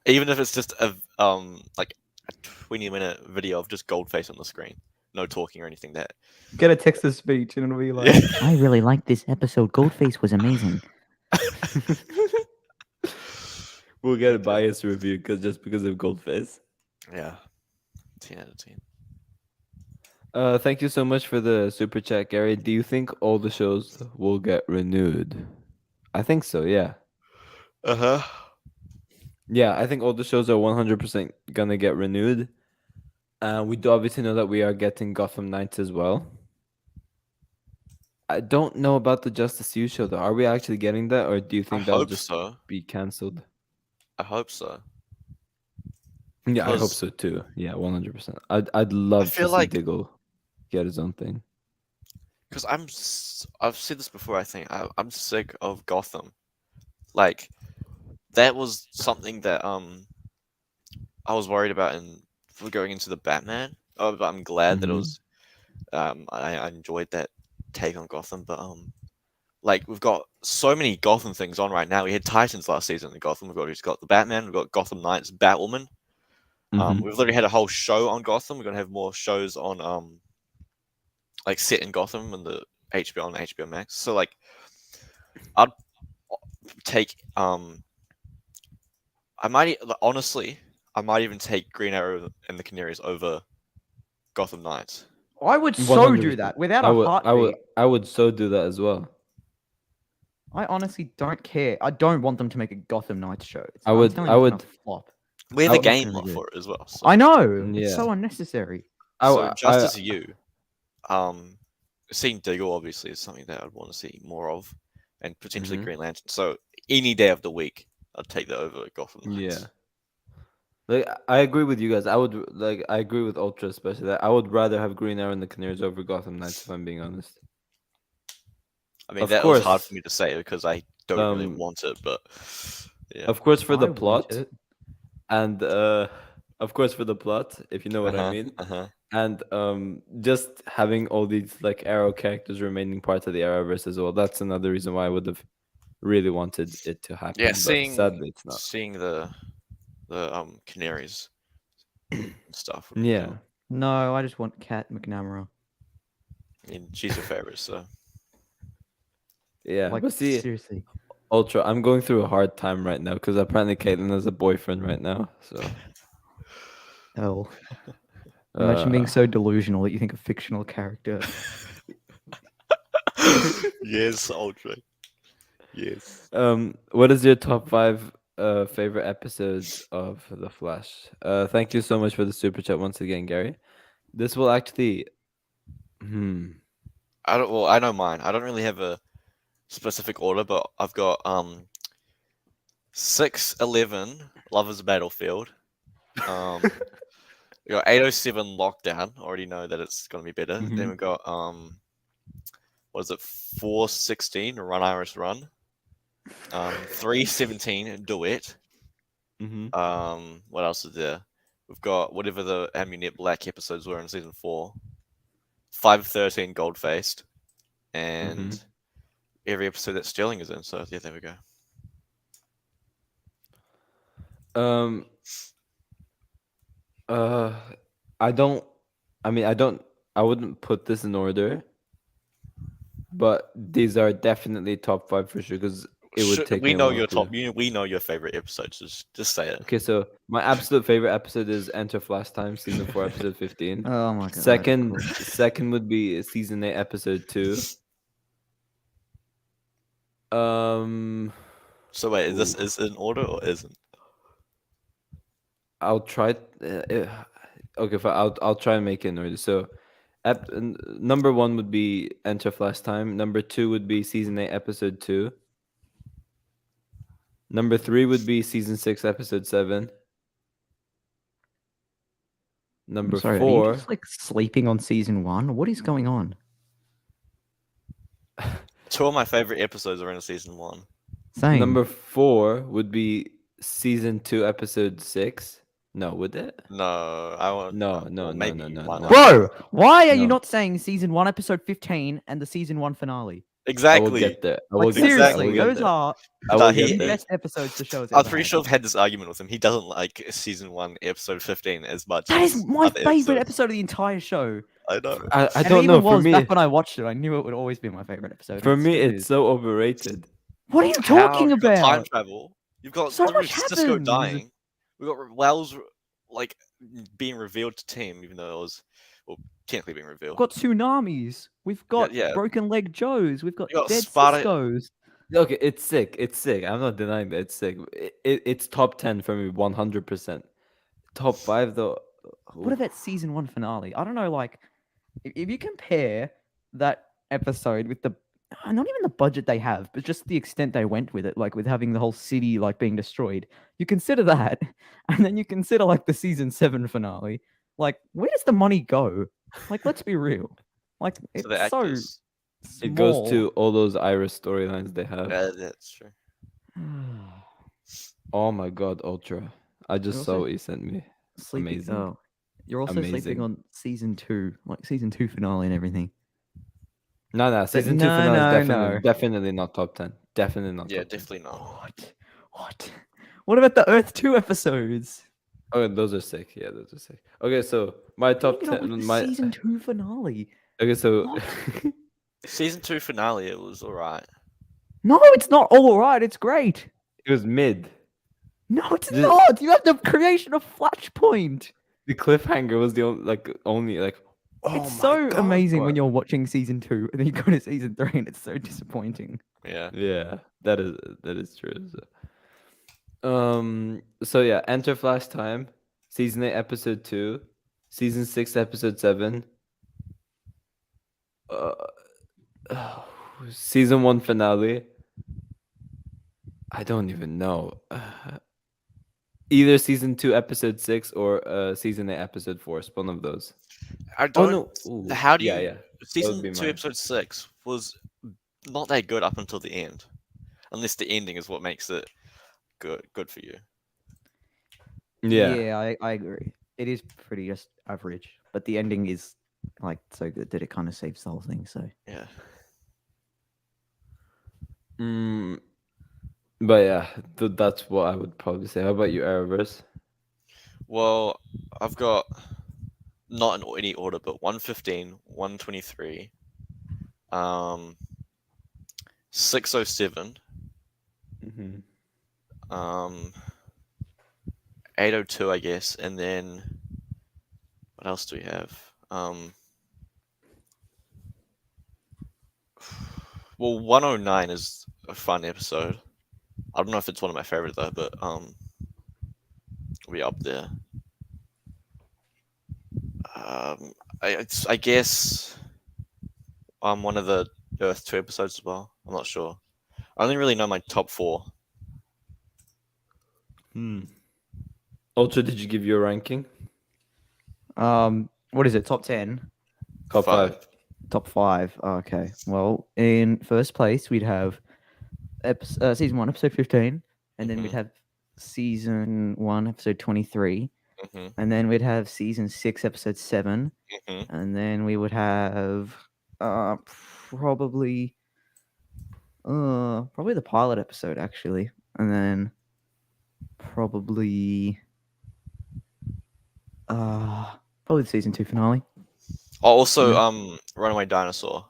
Even if it's just like a 20-minute video of just Goldface on the screen, no talking or anything. That Get a text to speech and it'll be like, I really liked this episode. Goldface was amazing. We'll get a biased review just because of Goldface. yeah, 10 out of 10. Thank you so much for the super chat, Gary. Do you think all the shows will get renewed? I think so. Yeah. Uh huh. Yeah, I think all the shows are 100% gonna get renewed. We do obviously know that we are getting Gotham Knights as well. I don't know about the Justice U show though. Are we actually getting that, or do you I think that'll hope just so. be cancelled? I hope so. Yeah, I hope Because- so too. Yeah, 100%. I'd love feel to see like- Diggle get his own thing. Because I've said this before. I think I'm sick of Gotham. Like that was something that I was worried about for going into the Batman. Oh, but I'm glad that it Mhm. was. I enjoyed that take on Gotham, but like we've got so many Gotham things on right now. We had Titans last season in Gotham. We've got the Batman. We've got Gotham Knights, Batwoman. Mhm. We've literally had a whole show on Gotham. We're gonna have more shows on like set in Gotham and the HBO and HBO Max. So like, I'd take honestly, I might even take Green Arrow and the Canaries over Gotham Knights. I would so 100%. do that without I a would, heartbeat. I would so do that as well. I honestly don't care. I don't want them to make a Gotham Knights show. I I'm would- telling I you, it's would- gonna flop. We have I a would- game Really good. for it as well. So, I know. It's Yeah. so unnecessary. so Justice U, seeing Diggle obviously is something that I'd want to see more of, and potentially Mhm. Green Lantern. So any day of the week, I'd take that over Gotham Knights. Yeah. Like I agree with you guys. I agree with Ultra especially that I would rather have Green Arrow and the Canaries over Gotham Knights if I'm being honest. I mean, Of that was hard course. for me to say because I don't really Um, want it, but yeah. Of course for the I want plot it. and of course for the plot, if you know what I mean. Uh-huh. And just having all these like Arrow characters remaining part of the Arrowverse as well. That's another reason why I would have really wanted it to happen. Yeah, but sadly it's not. seeing the Canaries and stuff. would be Yeah. cool. No, I just want Kat McNamara. I mean, she's your favorite, so Yeah. Like But see, seriously. Ultra, I'm going through a hard time right now because apparently Caitlin has a boyfriend right now. So Hell. Imagine being uh, so delusional that you think a fictional character. yes, Ultra. Yes. what is your top 5 favorite episodes of The Flash? Thank you so much for the super chat once again, Gary. This will actually I know mine. I don't really have a specific order, but I've got 611 Lovers Battlefield. We got 807 Lockdown. Already know that it's gonna be better. Then Mhm. we got what is it, 416 Run Iris Run. 317 Duet. Mm-hmm. What else is there? We've got whatever the Amunet Black episodes were in season 4. 513 Gold Faced, and every episode that Sterling is in. So yeah, there we go. I don't. I mean, I wouldn't put this in order, but these are definitely top 5 for sure. Because it would take we me a know while your to- top. We know your favorite episodes. Just say it. Okay, so my absolute favorite episode is Enter Flash Time, season 4, episode 15. Oh my god. Second would be season 8, episode 2. So wait, is this in order or isn't? I'll try. Okay, fine. I'll try and make it in order. So, number 1 would be Enter Flash Time. Number 2 would be season 8, episode 2. Number 3 would be season 6, episode 7. Number Sorry, are 4. you just like sleeping on season 1? What is going on? 2 of my favorite episodes are in season 1. Same. Number 4 would be season 2, episode 6. No, would it? No, I want. No, well, no, no, maybe no, you no, might no. want- Bro, why are you No. not saying season 1, episode 15 and the season 1 finale? I will Exactly. get there. I Like, will get there. I seriously, will get those there. are I will No, get the he- there. best episodes the show's I'm ever pretty had. sure I've had this argument with him. He doesn't like season 1, episode 15 as much. That as is my other favorite episodes. episode of the entire show. I know. I And it don't even know. For was me, back when I watched it. I knew it would always be my favorite episode. for and it me, still it's is. so overrated. What are you How? talking You've got time about? travel. You've got So literally much Cisco happens. dying. We got Wells like being revealed to team, even though it was technically being We've revealed. got tsunamis. We've got yeah. broken leg Joes. We've got You got dead Sparta- Cisco's. Okay, it's sick. It's sick. I'm not denying that it's sick. It's top 10 for me, 100%. Top 5 though. What about season 1 finale? I don't know. Like, if you compare that episode with the not even the budget they have, but just the extent they went with it, like with having the whole city like being destroyed. You consider that, and then you consider like the season 7 finale. Like, where does the money go? Like, let's be real. Like, it's So the so actors. It goes small. to all those Iris storylines they have. Yeah, that's true. Oh my god, Ultra. I just also saw what you sent me. Sleeping. Amazing. Oh, you're also Amazing. sleeping on season 2, like season 2 finale and everything. No, season 2 no, finale no, is no. definitely not top 10. Definitely not Yeah, top 10. definitely not. What? What about the Earth 2 episodes? Okay, those are sick. Yeah, those are sick. Okay, so my top What are you gonna 10. with the My season 2 finale. okay, so What? Season 2 finale, it was alright. No, it's not all right. It's great. it was mid. No, it's Just- not. You have the creation of Flashpoint. The cliffhanger was the only like. Oh It's my so God, amazing bro. when you're watching season 2 and then you go to season 3 and it's so disappointing. Yeah. Yeah, that is true. So yeah, Enter Flash Time, season 8, episode 2, season 6, episode 7. Season 1 finale. I don't even know. Either season 2, episode 6, or season 8, episode 4. It's one of those. I Oh don't. no! Ooh, How do yeah, you? yeah. Season be 2, mine. episode 6 was not that good up until the end, unless the ending is what makes it good for you. Yeah. I agree. It is pretty just average, but the ending is like so good that it kind of saves the whole thing. So Yeah. But yeah, that's what I would probably say. How about you, Arrowverse? Well, I've got not in any order, but 115, 123, 607, Mm-hmm. 802, I guess, and then what else do we have? Well, 109 is a fun episode. I don't know if it's one of my favorite though, but it'll be up there. I guess one of the Earth 2 episodes as well. I'm not sure. I only really know my top 4. Ultra, did you give your ranking? what is it? Top 10? Top 5. Top 5. Okay. Well, in first place we'd have season 1, episode 15, and then we'd Mhm. have season 1, episode 23, Mhm. and then we'd have season 6, episode 7, Mhm. and then we would have probably the pilot episode actually, and then probably the season 2 finale. Oh, also, Yeah. Runaway Dinosaur.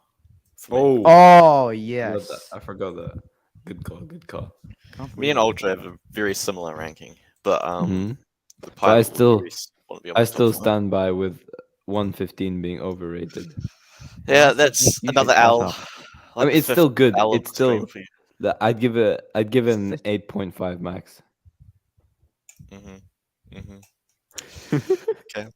for me. Oh, Oh I forgot that. yes. I forgot that. Good call. Good call. Can't Me and believe I Ultra forgot have a very similar ranking, but Mhm. the But I pilot still, want to be on I my still top 5. stand by with 115 being overrated. that. Yeah, I still that's think you another should L. catch up. I mean, the it's still fifth good. L of It's the stream still for you. I'd give it an Fifth. 8.5 max. Mm-hmm. Mm-hmm. Okay.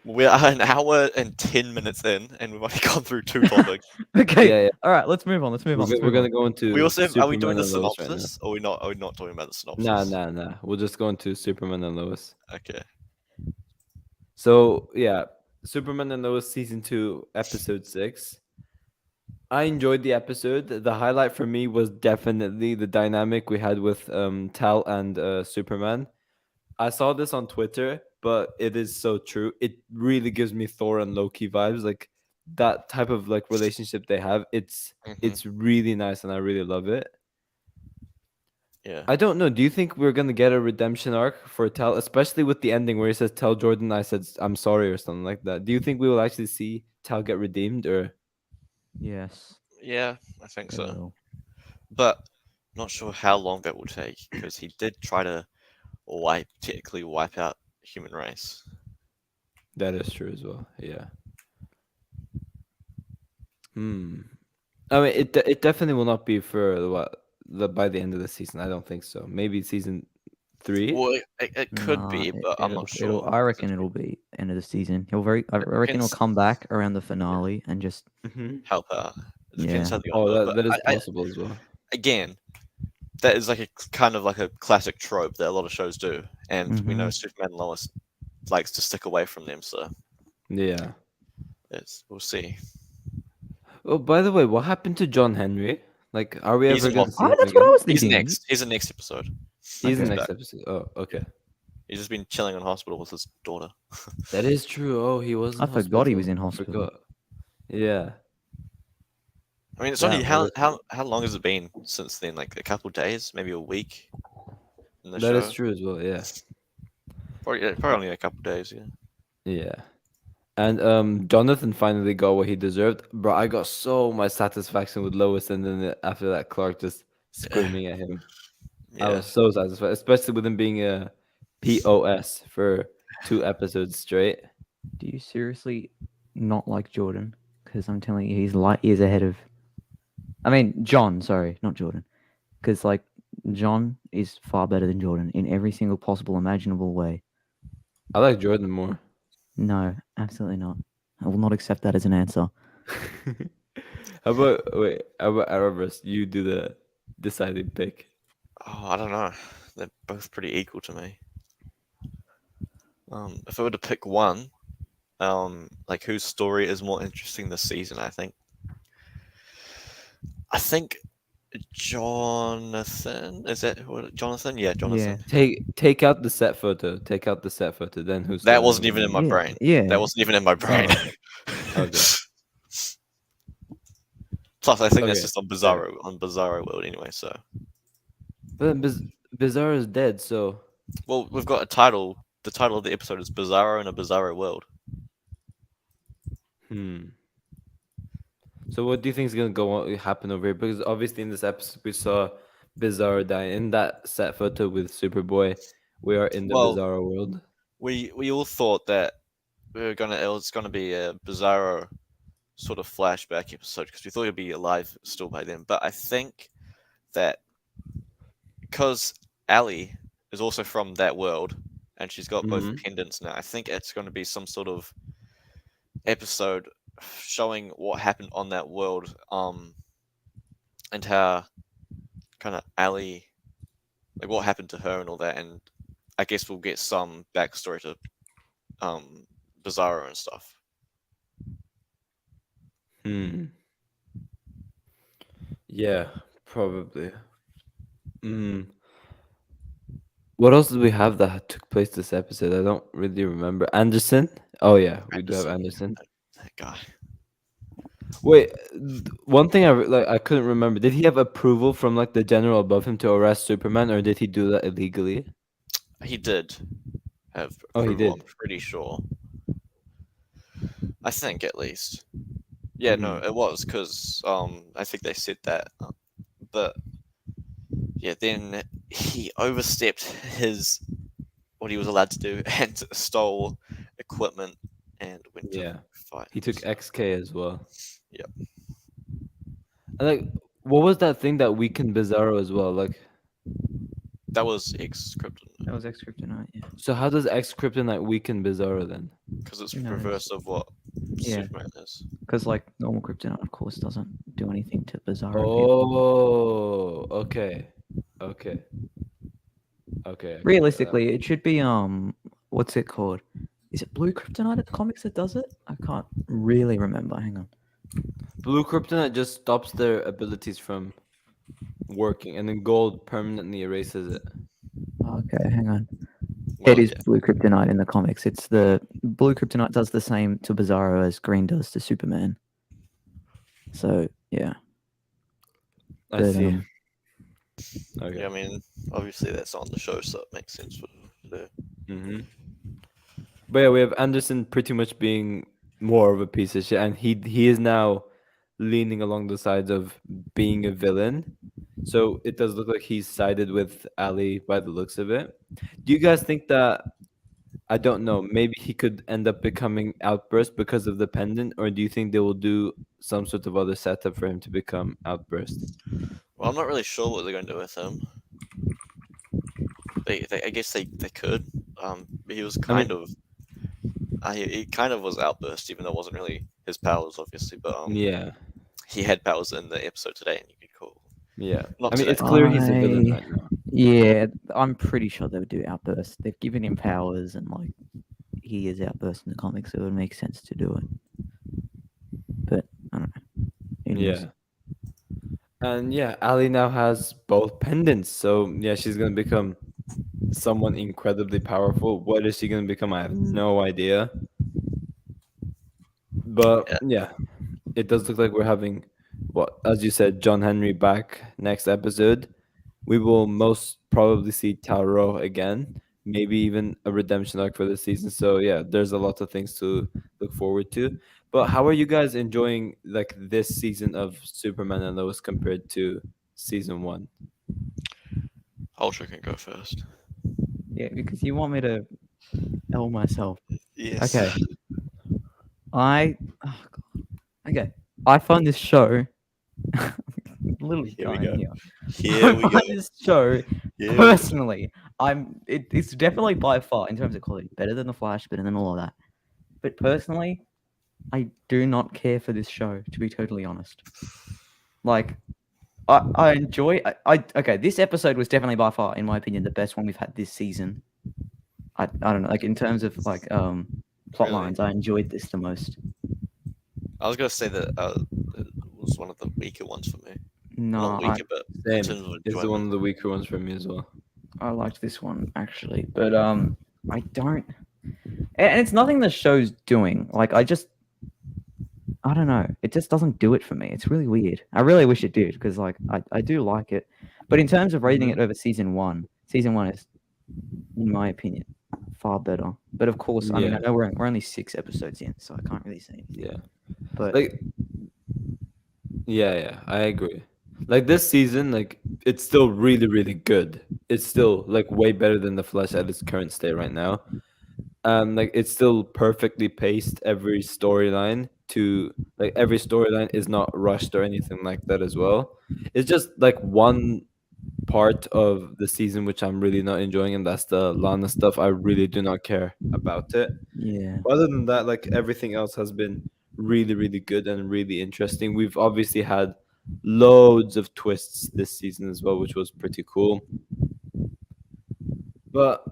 We're an hour and 10 minutes in, and we've only gone through 2 topics. Okay. Yeah, yeah. All right. Let's move on. Let's move on. We're gonna go into. We also have, are we Superman doing the and Lois right now. synopsis? Or are we not talking about the synopsis? Nah. We'll just go into Superman and Lois. Okay. So yeah, Superman and Lois season 2, episode 6. I enjoyed the episode. The highlight for me was definitely the dynamic we had with Tal and Superman. I saw this on Twitter, but it is so true. It really gives me Thor and Loki vibes, like that type of like relationship they have. It's really nice, and I really love it. Yeah. I don't know. Do you think we're gonna get a redemption arc for Tal, especially with the ending where he says, "Tell Jordan I said I'm sorry" or something like that? Do you think we will actually see Tal get redeemed, or Yes. Yeah, I think it so. will. But not sure how long that will take, because he did try to technically wipe out human race. that is true as well? Yeah. I mean, it definitely will not be for by the end of the season. I don't think so. Maybe season 3. Well, it could Nah, be, but I'm not it'll. sure. I reckon it'll be end of the season. I reckon he'll depends. come back around the finale and just Help out. It depends Yeah. how they Oh, do it, that is but possible as well. again, that is like a kind of like a classic trope that a lot of shows do, and we know Superman and Lois likes to stick away from them, so Yeah. we'll see. Oh, by the way, what happened to John Henry? Like, are we He's ever in going to see Oh, him that's what I again? was He's thinking. next. He's the next episode. He's the Okay. next episode. Oh, okay. He's just been chilling in hospital with his daughter. That is true. Oh, he was. In I forgot he was in hospital. hospital. Yeah. I mean, it's Damn, only what how long has it been since then? Like a couple days, maybe a week. In the That show. is true as well. Yeah. Probably only a couple days. Yeah. Yeah. And Jonathan finally got what he deserved. Bro, I got so much satisfaction with Lois, and then after that, Clark just screaming at him. I Yeah. was so satisfied, especially with him being a POS for 2 episodes straight. Do you seriously not like Jordan? Because I'm telling you, he's light years ahead of. I mean, John. Sorry, not Jordan. Because like John is far better than Jordan in every single possible imaginable way. I like Jordan more. No, absolutely not. I will not accept that as an answer. How about Arrowverse? You do the deciding pick. Oh, I don't know. They're both pretty equal to me. If I were to pick one, like whose story is more interesting this season, I think Jonathan. Is that Jonathan? Yeah, Jonathan. Yeah. Take out the set photo. Take out the set photo. Then who's That wasn't even in my Yeah, brain. yeah. That wasn't even in my brain. Okay. Plus, I think that's Okay, just on Bizzaro World anyway. So, But Bizzaro is dead, so well, we've got a title. The title of the episode is Bizzaro in a Bizzaro World. So what do you think is gonna happen over here? Because obviously in this episode we saw Bizzaro die. In that set photo with Superboy, we are in the Well, Bizzaro world. We all thought that it was gonna be a Bizzaro sort of flashback episode because we thought he'd be alive still by then. But I think that because Ali is also from that world and she's got both pendants now, I think it's going to be some sort of episode showing what happened on that world, and how kind of Ali, like what happened to her and all that, and I guess we'll get some backstory to Bizzaro and stuff. Yeah, probably. Mm. What else did we have that took place this episode? I don't really remember. Anderson? Oh yeah, we do have Anderson. That guy. Wait, one thing I couldn't remember. Did he have approval from like the general above him to arrest Superman, or did he do that illegally? He did have Oh, he approval, did. I'm pretty sure. I think at least. Yeah, no, it was because I think they said that, but yeah, then he overstepped his what he was allowed to do and stole equipment and went Yeah. to fight. He took so- XK as well. Yep. And like, what was that thing that weakened Bizzaro as well? Like, That was X Krypton That was X Kryptonite. Yeah. so how does X Kryptonite weaken Bizzaro then? because it's Who knows? reverse of what Yeah. Superman is. Because like normal Kryptonite, of course, doesn't do anything to Bizzaro people. Oh, okay, okay, okay. I get that. Realistically, it should be what's it called? Is it Blue Kryptonite at the comics that does it? I can't really remember. Hang on. Blue Kryptonite just stops their abilities from working, and then Gold permanently erases it. Okay, hang on. Well, It is yeah. Blue Kryptonite in the comics. It's the Blue Kryptonite does the same to Bizzaro as Green does to Superman. So yeah. I But, see. Okay. Yeah, I mean, obviously that's on the show, so it makes sense for the. Mm-hmm. But yeah, we have Anderson pretty much being more of a piece of shit, and he is now leaning along the sides of being a villain. So it does look like he's sided with Ali by the looks of it. Do you guys think that, I don't know, maybe he could end up becoming Outburst because of the pendant, or do you think they will do some sort of other setup for him to become Outburst? Well, I'm not really sure what they're going to do with him. I guess they could. He was kind of. He kind of was Outburst, even though it wasn't really his powers, obviously. But Yeah, he had powers in the episode today, and you could call. yeah. Not I mean, today. it's clear he's a villain I- right now. Yeah, I'm pretty sure they would do Outburst. They've given him powers and like he is Outburst in the comics, so it would make sense to do it. But I don't know. Who knows? Yeah. And yeah, Ali now has both pendants. So yeah, she's gonna become someone incredibly powerful. What is she gonna become? I have no idea. But yeah, it does look like we're having what, as you said, John Henry back next episode. We will most probably see Taro again, maybe even a redemption arc for the season. So yeah, there's a lot of things to look forward to. But how are you guys enjoying like this season of Superman and Lois compared to season 1? Ultra can go first. Yeah, because you want me to tell myself. Yes. Okay. Okay. I find this show literally Here we dying go. here. Here we I go. find this show Yeah. personally, it's definitely by far in terms of quality better than The Flash, better than all of that. But personally, I do not care for this show, to be totally honest. Like, I enjoy. Okay, this episode was definitely by far, in my opinion, the best one we've had this season. I don't know, like in terms of like plot Really? lines, I enjoyed this the most. I was gonna say that it was one of the weaker ones for me. No, Not weaker, but Same. in terms of This is one enjoyment. of the weaker ones for me as well. I liked this one actually, but I don't. And it's nothing the show's doing. Like I don't know. It just doesn't do it for me. It's really weird. I really wish it did because like I do like it, but in terms of rating it over season one is, in my opinion, far better. But of course, I mean, I Yeah. know we're only 6 episodes in, so I can't really say anything. Yeah. But Like yeah, I agree. Like this season, like it's still really, really good. It's still like way better than the Flash at its current state right now. Like it's still perfectly paced. Every storyline is not rushed or anything like that as well. It's just like one part of the season which I'm really not enjoying, and that's the Lana stuff. I really do not care about it. yeah, Other than that, like everything else has been really, really good and really interesting. We've obviously had loads of twists this season as well, which was pretty cool. But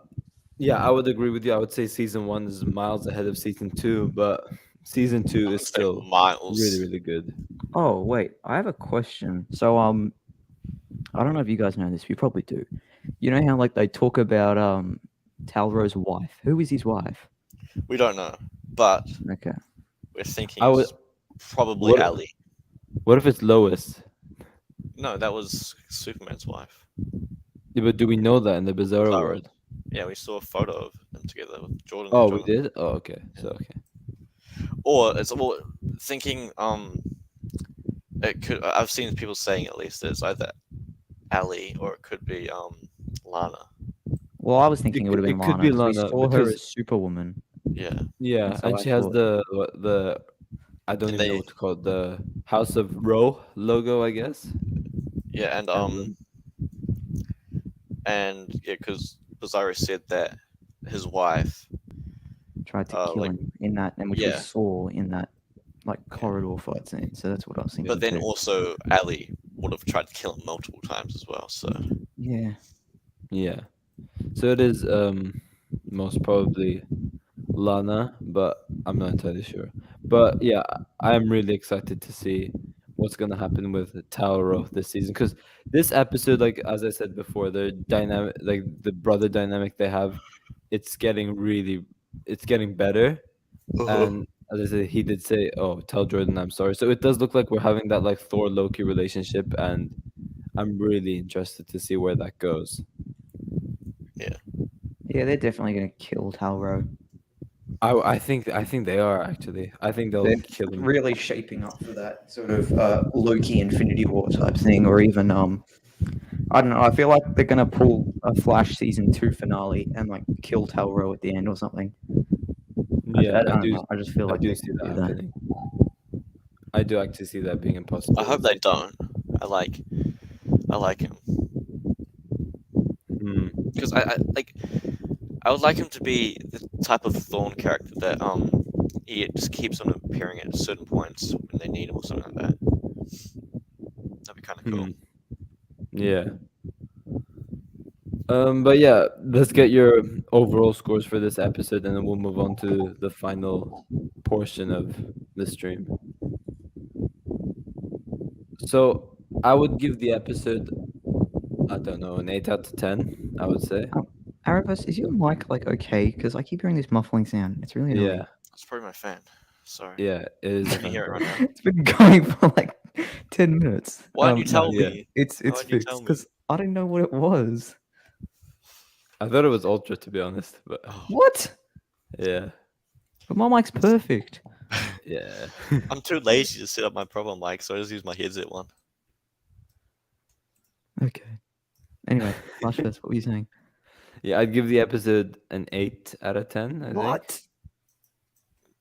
yeah, I would agree with you. I would say season 1 is miles ahead of season 2, but season 2 is Say still miles. really, really good. Oh wait, I have a question. So I don't know if you guys know this, but you probably do. You know how like they talk about Talro's wife. Who is his wife? We don't know, but Okay. we're thinking I would- it's probably what- Ali. What if it's Lois? No, that was Superman's wife. Yeah, but do we know that in the Bizzaro Bizzaro. world? Yeah, we saw a photo of them together with Jordan. Oh, and we Jordan. did. Oh, okay. So okay. Or it's well thinking it could. I've seen people saying at least it's either Ali or it could be Lana. Well, I was thinking it would have been it could Lana be 'cause we Lana, saw her because- as Superwoman. Yeah. Yeah, That's how and I she has thought. the I don't And even know they- what to call it, the House of Ro logo, I guess. Yeah, and Emblem. yeah, because Bizzaro said that his wife. Tried to kill like- him in that, and which we yeah. saw in that like corridor fight scene. So that's what I was thinking. But then too. also Ali would have tried to kill him multiple times as well. So Yeah. Yeah. So it is most probably Lana, but I'm not entirely sure. But yeah, I'm really excited to see what's gonna happen with Tauro this season, because this episode, like as I said before, the dynamic, like the brother dynamic they have, it's getting better. And as I said, he did say, "Oh, tell Jordan I'm sorry." So it does look like we're having that like Thor Loki relationship, and I'm really interested to see where that goes. Yeah, they're definitely gonna kill Talro. I think they are actually. I think they'll They're kill him. really shaping up for that sort of Loki Infinity War type thing, or even I don't know. I feel like they're gonna pull a Flash season 2 finale and like kill Talro at the end or something. Yeah, I don't know. I just feel I like do they see could that do that. happening. I do actually see that being impossible. I hope they don't. I like him because I would like him to be the type of Thorn character that he just keeps on appearing at certain points when they need him or something like that. That'd be kind of cool. Yeah. But yeah, let's get your overall scores for this episode, and then we'll move on to the final portion of the stream. So I would give the episode, I don't know, an 8 out of 10. I would say. Arrowverse, is your mic like okay? Because I keep hearing this muffling sound. It's really annoying. Yeah, That's probably my fan. Sorry. yeah, it is. Can you hear it right now? It's been going for like 10 minutes. Why didn't you tell yeah. me? It's Why didn't you tell fixed me? because I didn't know what it was. I thought it was Ultra, to be honest, but What? yeah, But my mic's perfect. yeah. I'm too lazy to set up my proper mic, so I just use my headset one. Okay. Anyway, Flash first, what were you saying? Yeah, I'd give the episode an 8 out of 10. I think.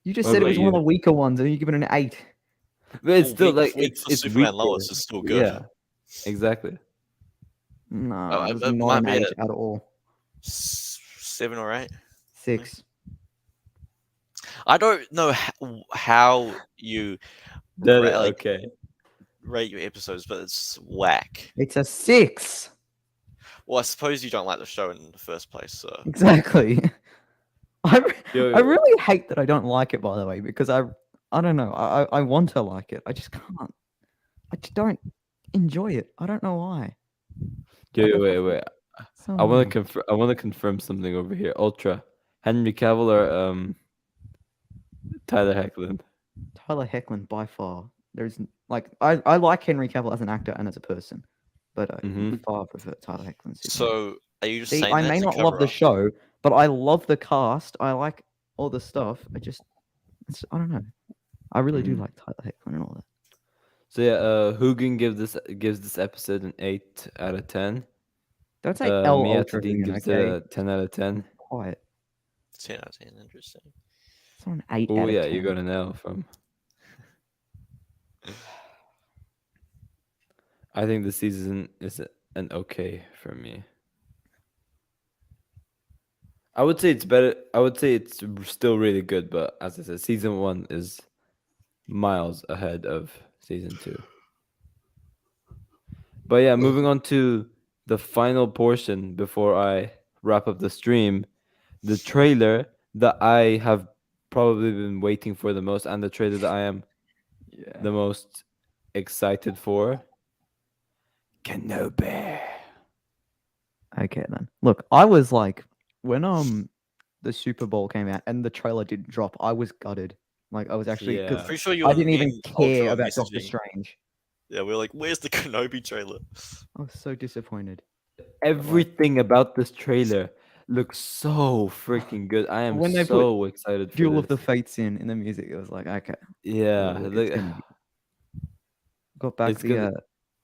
You just What said it was about one of you? the weaker ones, and you give it an 8. But it's Well, still weak- like weak it's for it's Superman weaker. Lois is still good. Yeah, exactly. No, Oh, it was it not might an be 8 a- at all. 7 or 8. 6. I don't know how you That Right, like- okay. rate your episodes, but it's whack. It's a 6. Well, I suppose you don't like the show in the first place, so Exactly. I Yo, I really hate that I don't like it, by the way, because I don't know. I want to like it. I just can't. I just don't enjoy it. I don't know why. wait. So I want annoying. to confirm. I want to confirm something over here. Ultra, Henry Cavill or Tyler Hoechlin. Tyler Hoechlin by far. There's like I like Henry Cavill as an actor and as a person, but I Mhm. far prefer Tyler Hoechlin. so are you just See, saying I that may to not love cover the up? show, but I love the cast. I like all the stuff. I don't know. I really do Mhm. like Tyler Hoechlin and all that. So yeah, Hugin gives this episode an 8 out of 10. Don't say L Mia Ultra Tadine Hogan, gives okay? it a 10 out of 10. Quiet. 10 out of 10, interesting. It's not an 8 Oh out yeah, of 10. you got an L from. I think the season is an okay for me. I would say it's better. I would say it's still really good, but as I said, season 1 is miles ahead of season 2. But yeah, moving on to the final portion before I wrap up the stream, the trailer that I have probably been waiting for the most, and the trailer that I am Yeah. the most excited for Kenobi. Okay then. Look, I was like, when the Super Bowl came out and the trailer didn't drop, I was gutted. Like I was actually because Yeah. Pretty sure you I and didn't me even and Ultra care were about Doctor messaging. Strange. Yeah, we were like, "Where's the Kenobi trailer?" I was so disappointed. Everything about this trailer looks so freaking good. I am When they put so excited for Duel this. of the Fates in the music, it was like, okay, Yeah, it's look, gonna be. Got back it's the gonna.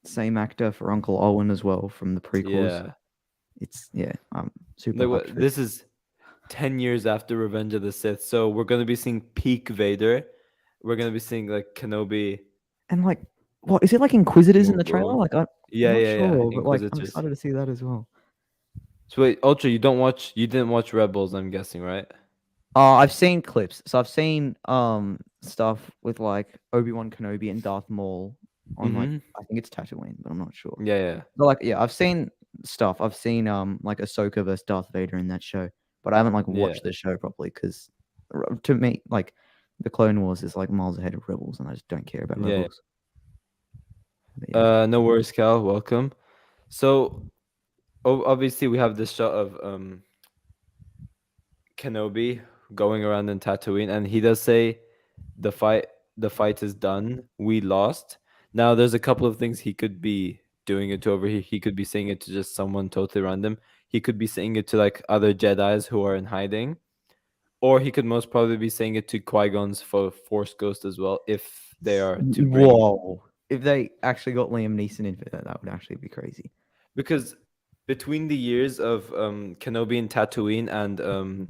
same actor for Uncle Owen as well from the prequels. Yeah, It's I'm super like hyped what? for it. This is 10 years after Revenge of the Sith, so we're gonna be seeing peak Vader. We're gonna be seeing like Kenobi. And like, what is it like Inquisitors in More the trailer? bro. Like, I'm Yeah, not yeah, sure, yeah. but like, I'm Inquisitors. excited to see that as well. So wait, Ultra, you didn't watch Rebels, I'm guessing, right? I've seen clips. So I've seen stuff with like Obi-Wan Kenobi and Darth Maul on like Mhm. I think it's Tatooine, but I'm not sure. Yeah, yeah. But like yeah, I've seen stuff. I've seen like Ahsoka versus Darth Vader in that show, but I haven't like Yeah. watched the show properly because to me like the Clone Wars is like miles ahead of Rebels, and I just don't care about Yeah. Rebels. But yeah. No worries, Cal. Welcome. So, obviously, we have this shot of Kenobi going around in Tatooine, and he does say, "The fight is done. We lost." Now, there's a couple of things he could be doing it to over here. He could be saying it to just someone totally random. He could be saying it to like other Jedi's who are in hiding, or he could most probably be saying it to Qui-Gon's Force Ghost as well, if they are to bring. Whoa! If they actually got Liam Neeson in for that, that would actually be crazy. Because between the years of Kenobi and Tatooine and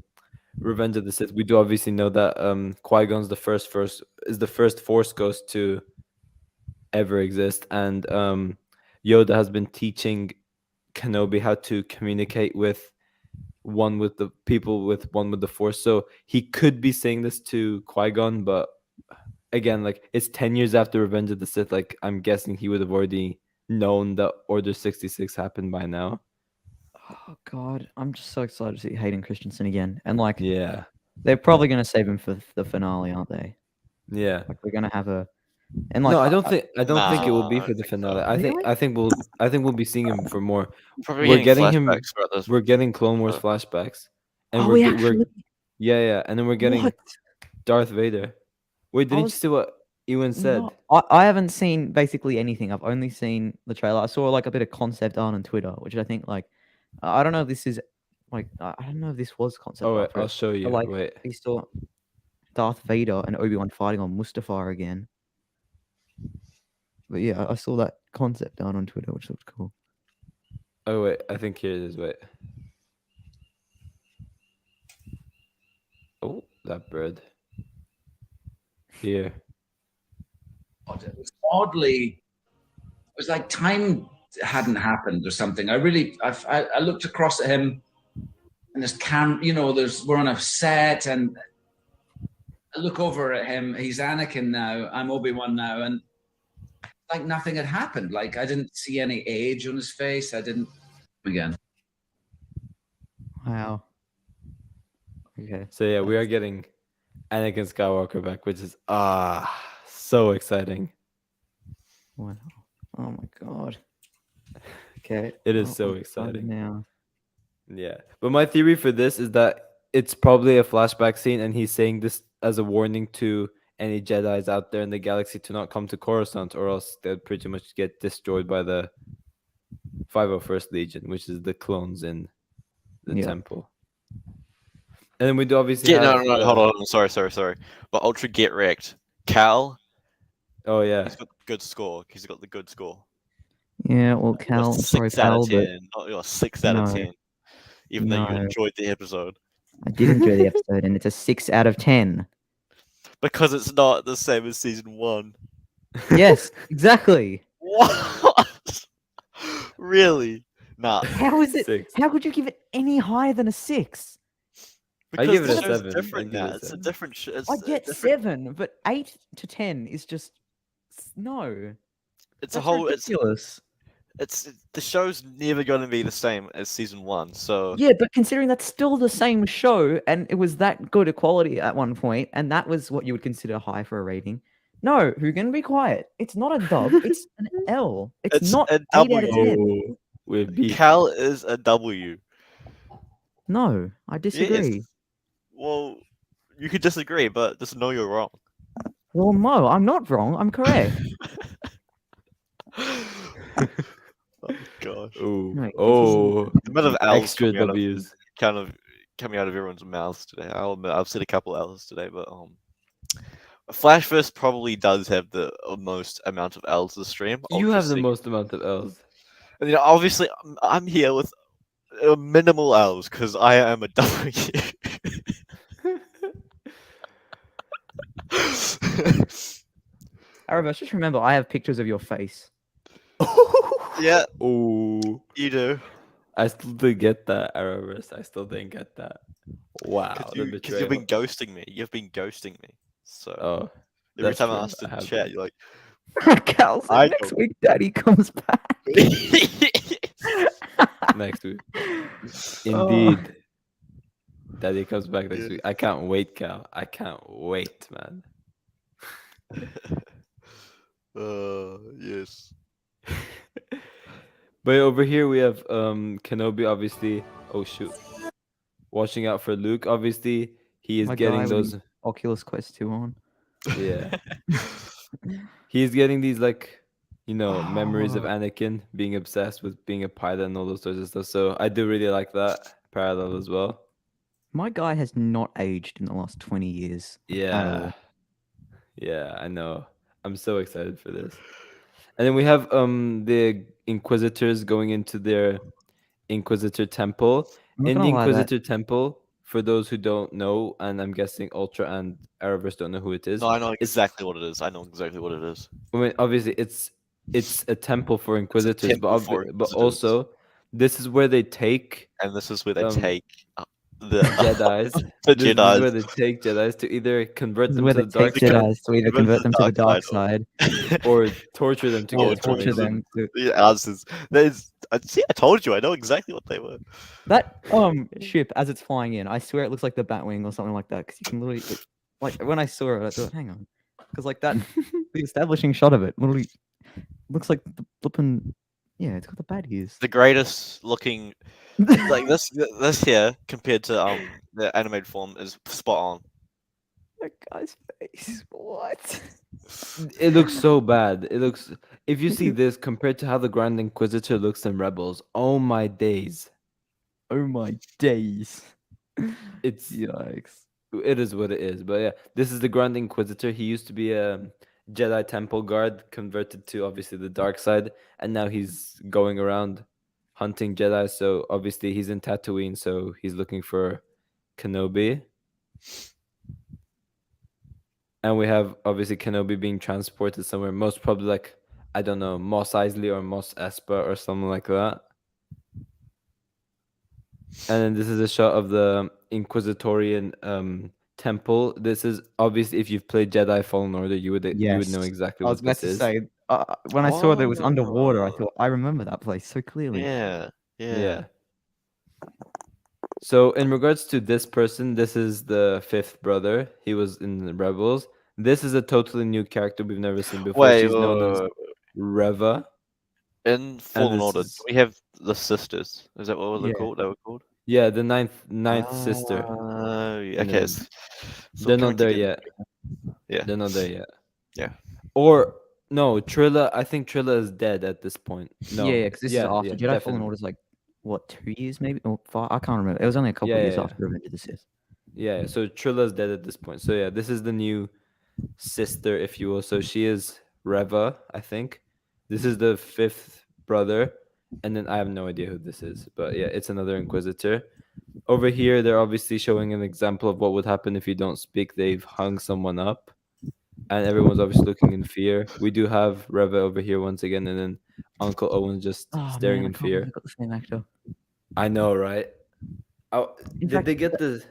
Revenge of the Sith, we do obviously know that Qui-Gon's the first is the first Force Ghost to ever exist, and Yoda has been teaching Kenobi how to communicate with one with the people with one with the Force. So he could be saying this to Qui-Gon, but again, like it's 10 years after Revenge of the Sith. Like I'm guessing he would have already known that Order 66 happened by now. Oh God, I'm just so excited to see Hayden Christensen again, and like Yeah, they're probably gonna save him for the finale, aren't they? yeah. Like we're gonna have a and like No, I don't think it will be Nah, I for the think so. finale. Really? I think we'll be seeing him for more. Probably We're getting getting him. flashbacks throughout this. We're getting Clone Wars flashbacks, and we actually yeah, and then we're getting what? Darth Vader. Wait, didn't you was- see what Ewan said? No, I haven't seen basically anything. I've only seen the trailer. I saw like a bit of concept art on Twitter, which I think like I don't know if this is like I don't know if this was concept Oh, wait, art for I'll it, show but, you. like Wait. we saw Darth Vader and Obi-Wan fighting on Mustafar again. But yeah, I saw that concept art on Twitter, which looked cool. Oh wait, I think here it is. Wait. Oh, that bird. Here. It was oddly, it was like time hadn't happened or something. I looked across at him, and there's we're on a set, and I look over at him. He's Anakin now. I'm Obi-Wan now, and like nothing had happened. Like I didn't see any age on his face. I didn't again. Wow. Okay. So yeah, we are getting Anakin Skywalker back, which is so exciting. Wow. Oh my God. Okay. It is well, so I'm excited exciting. now. Yeah. But my theory for this is that it's probably a flashback scene and he's saying this as a warning to any Jedis out there in the galaxy to not come to Coruscant, or else they'd pretty much get destroyed by the 501st Legion, which is the clones in the Yeah. temple. And then we do obviously Yeah, have, no, hold on. Sorry. But Ultra get wrecked. Cal, Oh yeah. he's got the good score. He's got the good score. Yeah. Well, You got Cal, sorry, 6 out Cal, of but 10. Not your 6 out of No. 10. Even though you No. enjoyed the episode. I did enjoy the episode, and it's a 6 out of 10. Because it's not the same as season 1. Yes, exactly. What? Really? Nah. How is it? 6. How could you give it any higher than a 6? I Because give it the a show's 7. different I give it now. a It's a 7. different show. I get 7, but 8 to 10 is just no. It's That's a whole. ridiculous. It's the show's never going to be the same as season 1. So Yeah, but considering that's still the same show, and it was that good a quality at one point, and that was what you would consider high for a rating, No, who can be quiet? It's not a dub. It's an L. It's not a 8 out of W. 10. Oh, we're beat. Cal is a W. No, I disagree. Yes. Well, you could disagree, but just know you're wrong. Well, no, I'm not wrong. I'm correct. Oh gosh. Oh, Right, oh, The amount of L's extra coming W's. coming out of everyone's mouths today. I'll admit, I've said a couple L's today, but Flashverse probably does have the most amount of L's to stream. You have the most amount of L's. And, you know, obviously, I'm here with minimal L's because I am a W. Arrowverse, just remember, I have pictures of your face. Yeah, Oh, you do. I still didn't get that, Arrowverse. I still didn't get that. Wow, the Because betrayal. you've been ghosting me. You've been ghosting me. So Oh, every that's time I true, ask I to have chat, been. you're like, Cal said I next don't- week Daddy comes back. next week. Oh. Indeed. Daddy comes back next Yeah. week. I can't wait, Cal. I can't wait, man. yes. But over here we have Kenobi, obviously. Oh shoot. Watching out for Luke. Obviously, he is My getting guy with those. the Oculus Quest 2 on. Yeah. He's getting these memories of Oh. Anakin being obsessed with being a pilot and all those sorts of stuff. So I do really like that parallel as well. My guy has not aged in the last 20 years. at Yeah. all. Yeah, I know. I'm so excited for this. And then we have the Inquisitors going into their Inquisitor temple. I'm not In the gonna lie, that Inquisitor temple, for those who don't know, and I'm guessing Ultra and Arrowverse don't know who it is. No, I know It's exactly what it is. I know exactly what it is. I mean, obviously, it's a temple for Inquisitors, temple for but Inquisitors. also this is where they take And this is where they Um, take the Jedis. the This is Jedis. where they take Jedis to either convert this is them where to they the dark take side Jedi's to either convert them to the dark side or torture them to or get torture information. them. The answers. See, I told you. I know exactly what they were. That ship as it's flying in, I swear it looks like the Batwing or something like that. Because you can literally, like when I saw it, I thought, hang on, because like that, the establishing shot of it literally looks like the flipping. Yeah, it's got the bad ears. The greatest looking, like this here compared to the animated form is spot on. That guy's face. What? It looks so bad. It looks. If you see this compared to how the Grand Inquisitor looks in Rebels, oh my days! Oh my days. It's Yikes. it is what it is. But yeah, this is the Grand Inquisitor. He used to be a Jedi Temple guard, converted to obviously the dark side, and now he's going around hunting Jedi. So obviously he's in Tatooine, so he's looking for Kenobi. And we have obviously Kenobi being transported somewhere, most probably like I don't know, Mos Eisley or Mos Espa or something like that. And then this is a shot of the Inquisitorian temple. This is obviously if you've played Jedi Fallen Order, you would know Yes. exactly I was what about this to is. say, when I saw that it was underwater, I Oh. thought I remember that place so clearly. Yeah. Yeah. So in regards to this person, this is the fifth brother. He was in the Rebels. This is a totally new character we've never seen before. Wait, She's known as Reva. in Fallen this Order, is- do we have the sisters? Is that what they're Yeah. called? They were called. Yeah, the ninth sister. Yeah, And okay. then So They're coming not there together. yet. Yeah. They're not there yet. Yeah. Or no, Trilla. I think Trilla is dead at this point. No. Yeah, because this is after Jedi Fallen definitely. Order's like what, 2 years maybe or 5? I can't remember. It was only a couple Yeah, of years yeah, after Revenge of the Sith. Yeah, so Trilla's dead at this point. So yeah, this is the new sister, if you will. So she is Reva, I think. This is the fifth brother, and then I have no idea who this is, but yeah, it's another Inquisitor. Over here, they're obviously showing an example of what would happen if you don't speak. They've hung someone up, and everyone's obviously looking in fear. We do have Reva over here once again, and then Uncle Owen just staring in fear. Got the same actor. I know, right? Oh, In did fact, they get the?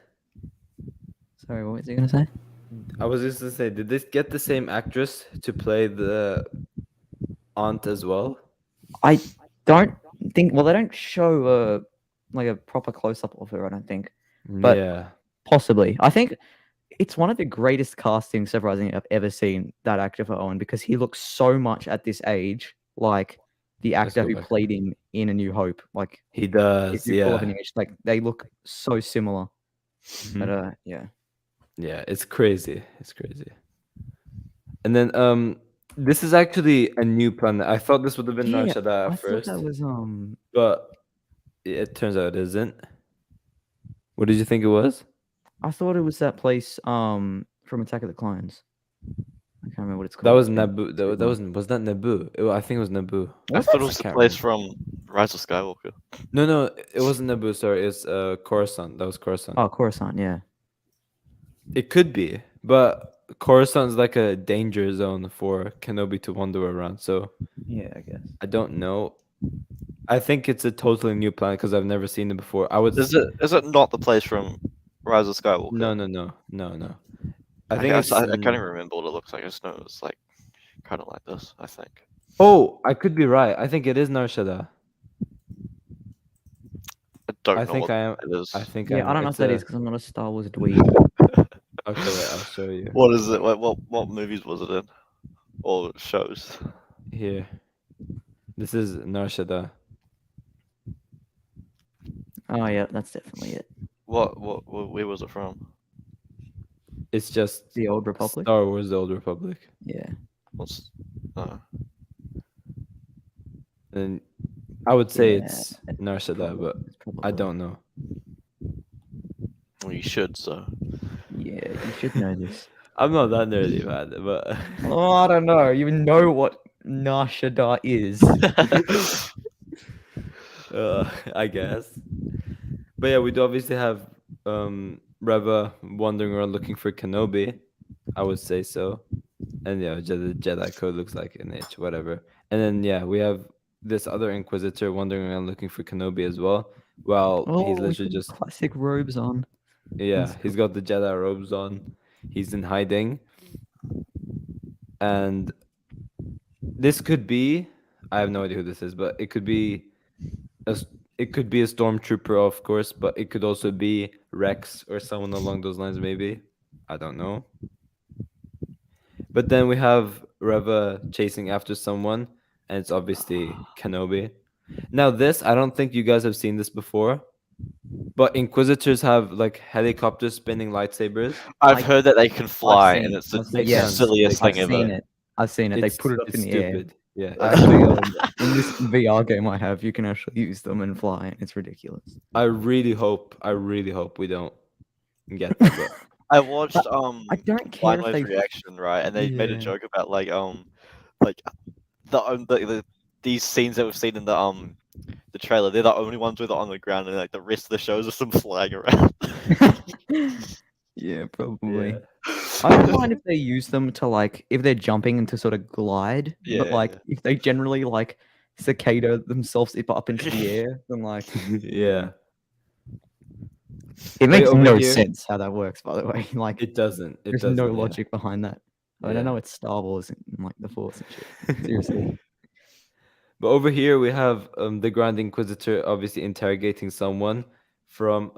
Sorry, what was you gonna say? I was just gonna say, did they get the same actress to play the aunt as well? I don't think. Well, they don't show like a proper close up of her. I don't think. But- yeah, Possibly. I think it's one of the greatest casting, surprisingly, I've ever seen that actor for Owen because he looks so much at this age like the Let's actor go who back. played him in A New Hope. Like He if does, you pull up yeah. an image, like they look so similar. But Mhm. yeah. Yeah, it's crazy. It's crazy. And then this is actually a new planet. I thought this would have been Nar Yeah, Shaddaa I at thought first, that was but it turns out it isn't. What did you think it was? I thought it was that place from Attack of the Clones. I can't remember what it's called. That was It's been Naboo. too That long. was that Naboo. I think it was Naboo. I thought it was I the can't place remember. from Rise of Skywalker. No, it wasn't Naboo. Sorry, it's Coruscant. That was Coruscant. Oh, Coruscant, yeah. It could be, but Coruscant's like a danger zone for Kenobi to wander around. So Yeah, I guess. I don't know. I think it's a totally new planet because I've never seen it before. I would. Is it not the place from Rise of Skywalker? No. I I think guess it's. I can't even remember what it looks like. I just know it's like kind of like this. I think. Oh, I could be right. I think it is Nar Shaddaa. I don't I know think what I am. it is. I think Yeah, I don't know if it's that a- is because I'm not a Star Wars dweeb. Okay, wait, I'll show you. What is it? What movies was it in? Or shows? Here. This is Nar Shaddaa. Oh yeah, that's definitely it. Where was it from? It's just The Old Republic. Star Wars: The Old Republic. Yeah. What's And I would say Yeah, it's Nar Shaddaa, but It's probably, I don't know. well, you should, so. Yeah, you should know this. I'm not that nerdy, man, but Oh, I don't know. You know what Nar Shaddaa is? I guess. But yeah, we do obviously have Reva wandering around looking for Kenobi. I would say so. And yeah, the Jedi Code looks like an itch, whatever. And then yeah, we have this other Inquisitor wandering around looking for Kenobi as well. Well, he's with literally the just classic robes on. yeah, That's he's got the Jedi robes on. He's in hiding. And this could be I have no idea who this is, but it could be it could be a stormtrooper, of course, but it could also be Rex or someone along those lines, maybe. I don't know. But then we have Reva chasing after someone, and it's obviously Kenobi. Now, this, I don't think you guys have seen this before, but Inquisitors have like helicopters spinning lightsabers. I've heard that they can fly, seen and it. it's the I've seen- yeah, silliest I've thing ever. seen it. I've seen it. They It's put it up in the air. stupid. Yeah. Actually, in this VR game I have, you can actually use them and fly. And it's ridiculous. I really hope we don't get that. But I watched I don't care if Blind they. reaction, right, and they made a Yeah. joke about like these scenes that we've seen in the trailer. They're the only ones with it on the ground, and like the rest of the shows are some flying around. Yeah, probably. yeah. I don't mind if they use them to like if they're jumping and to sort of glide, but Yeah, like yeah. if they generally like cicada themselves up into the air, then like Yeah. it makes over no here- sense how that works. By the way, like It doesn't. It there's doesn't. no yeah. logic behind that. I mean, I Yeah. know it's Star Wars and like the Force and shit. Seriously. But over here we have the Grand Inquisitor obviously interrogating someone from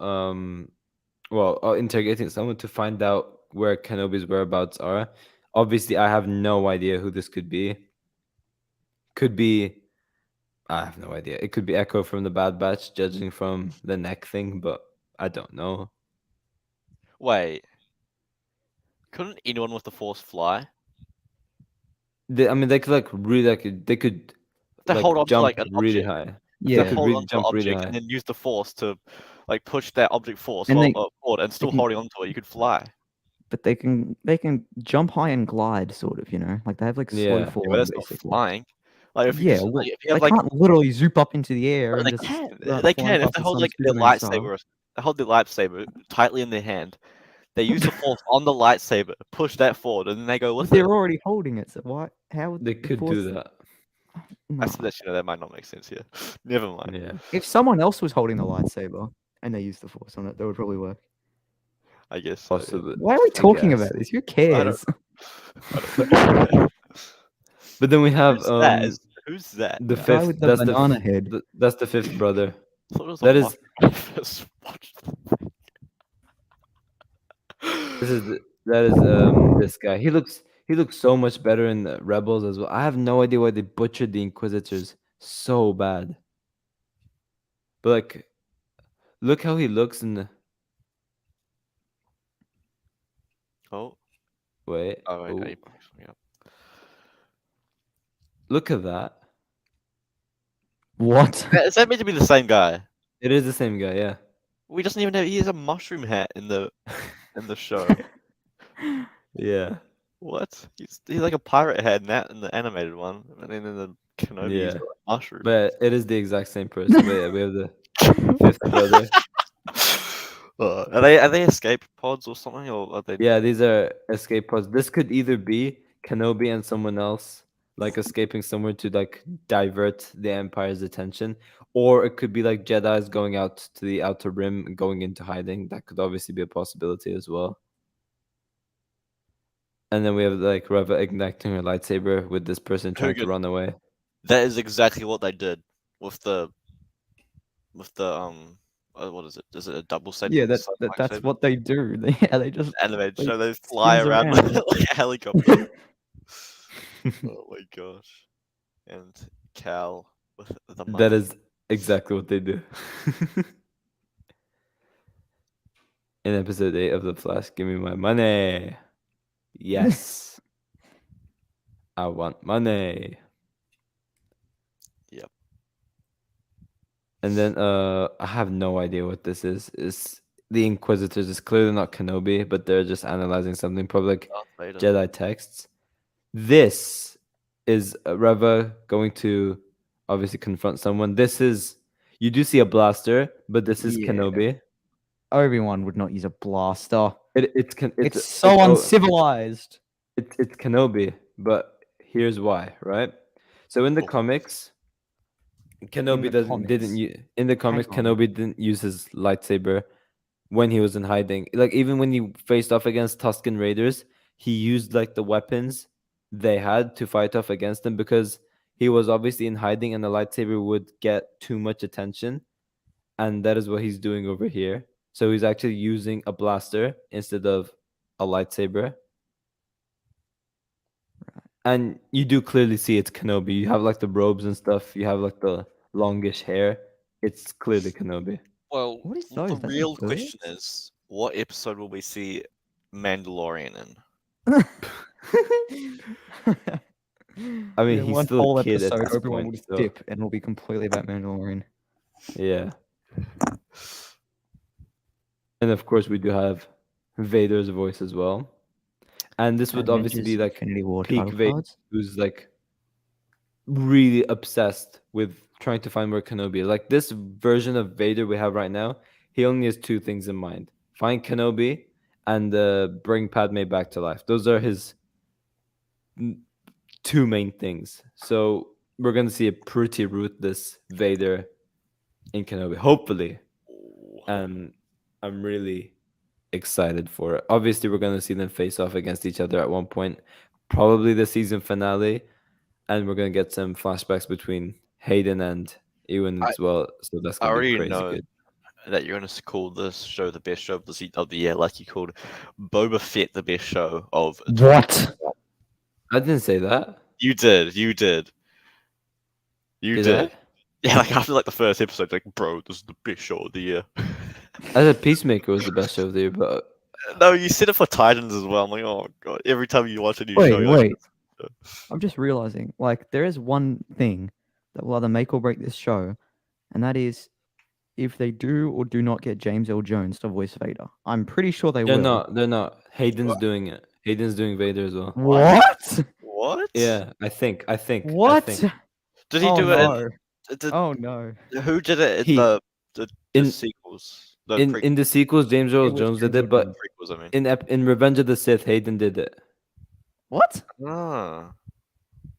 interrogating someone to find out where Kenobi's whereabouts are. Obviously, I have no idea who this could be. Could be I have no idea. It could be Echo from the Bad Batch, judging from the neck thing, but I don't know. Wait, couldn't anyone with the Force fly? I mean, they could like really they could They like hold on to jump like an really object. high. Yeah, could Hold really on to an jump really object high. and then use the Force to like push that object forward And they- forward, and still can- holding onto it. You could fly. but they can jump high and glide, sort of. You know, like they have like slow Yeah. Yeah, forward. but that's not basically. flying. Like if you Yeah, just, well, if you they have like can't literally zoop up into the air no, and they just can. start They flying can if past they the hold sun like their Superman style. lightsaber. They hold their lightsaber tightly in their hand. They use the Force on the lightsaber, push that forward, and then they go But with they're it. already holding it, so why? How would They the could Force- do that. Nah. That might not make sense here. Never mind. Yeah. If someone else was holding the lightsaber and they used the Force on it, that would probably work. I guess. So, yeah. Possibly. Why are we talking guess. about this? Who I cares? don't know. But then we have Who's that? Who's that? the guy fifth. with the That's banana the head. that's the fifth brother. I thought it was That on is- my first watch. This is That is this guy. He looks so much better in the Rebels as well. I have no idea why they butchered the Inquisitors so bad. But like, look how he looks in the Oh, wait. oh, I know. Oh, Yeah. look at that. What? Is that meant to be the same guy? It is the same guy, yeah. We doesn't even have. He has a mushroom hat in the show. Yeah. What? He's like a pirate hat in the animated one, and then in the Kenobi he's Yeah. got a mushroom. But it is the exact same person. But yeah, we have the fifth brother. Are they escape pods or something, or are they? Yeah, these are escape pods. This could either be Kenobi and someone else, like escaping somewhere to like divert the Empire's attention, or it could be like Jedi's going out to the Outer Rim and going into hiding. That could obviously be a possibility as well. And then we have like Reva igniting her lightsaber with this person trying to Hogan. run away. That is exactly what they did with the what is it? Is it a double side? Yeah, that's what they do. They just Animated they show. They fly spins around around. like a helicopter. Oh my gosh! And Cal with the money. That is exactly what they do. In episode 8 of The Flash, give me my money. Yes. I want money. Yep. And then I have no idea what this is. It's the Inquisitors. It's clearly not Kenobi, but they're just analyzing something public. Darth Vader. Jedi texts. This is Reva going to obviously confront someone. This is you do see a blaster, but this is Yeah. Kenobi. Obi-Wan would not use a blaster. It's so uncivilized. It's Kenobi, but here's why, right? So in the Oh. comics, Kenobi in the comics on. Kenobi didn't use his lightsaber when he was in hiding. Like even when he faced off against Tusken Raiders, he used like the weapons they had to fight off against them because he was obviously in hiding and the lightsaber would get too much attention. And that is what he's doing over here. So he's actually using a blaster instead of a lightsaber. And you do clearly see it's Kenobi. You have like the robes and stuff. You have like the longish hair. It's clearly Kenobi. Well, What is the those? That's real birds? question is, what episode will we see Mandalorian in? I mean, In he's one still a whole kid at episode, this Obi-Wan point, will just so- dip, and it'll be completely about Mandalorian. Yeah. And of course, we do have Vader's voice as well. And this would obviously be like Infinity War peak title Vader, cards. who's like really obsessed with trying to find where Kenobi is. Like this version of Vader we have right now, he only has two things in mind: find Kenobi and bring Padme back to life. Those are his two main things. So we're gonna see a pretty ruthless Vader in Kenobi, hopefully. And I'm really excited for it. Obviously, we're gonna see them face off against each other at one point, probably the season finale, and we're gonna get some flashbacks between Hayden and Ewan as well. So that's I gonna be already crazy know good. that you're going to call this show the best show of the year, like you called Boba Fett the best show of. What? I didn't say that. You did. You Did did. I? Yeah, like after like the first episode, like, bro, this is the best show of the year. I said Peacemaker was the best show of the year, but No, you said it for Titans as well. I'm like, oh god, every time you watch a new show, Wait, you're like, wait. I'm just realizing, like, there is one thing that will either make or break this show, and that is if they do or do not get James L. Jones to voice Vader. I'm pretty sure they they're will. not. They're not. Hayden's doing it. Hayden's doing Vader as well. What? what? Yeah, I think. What? Did he Oh, do it? no. Did, Oh no. Who did it in He- the in- sequels? The In the sequels, James Earl was Jones did James it, but Earl prequels, I mean. in Revenge of the Sith, Hayden did it. What? Ah.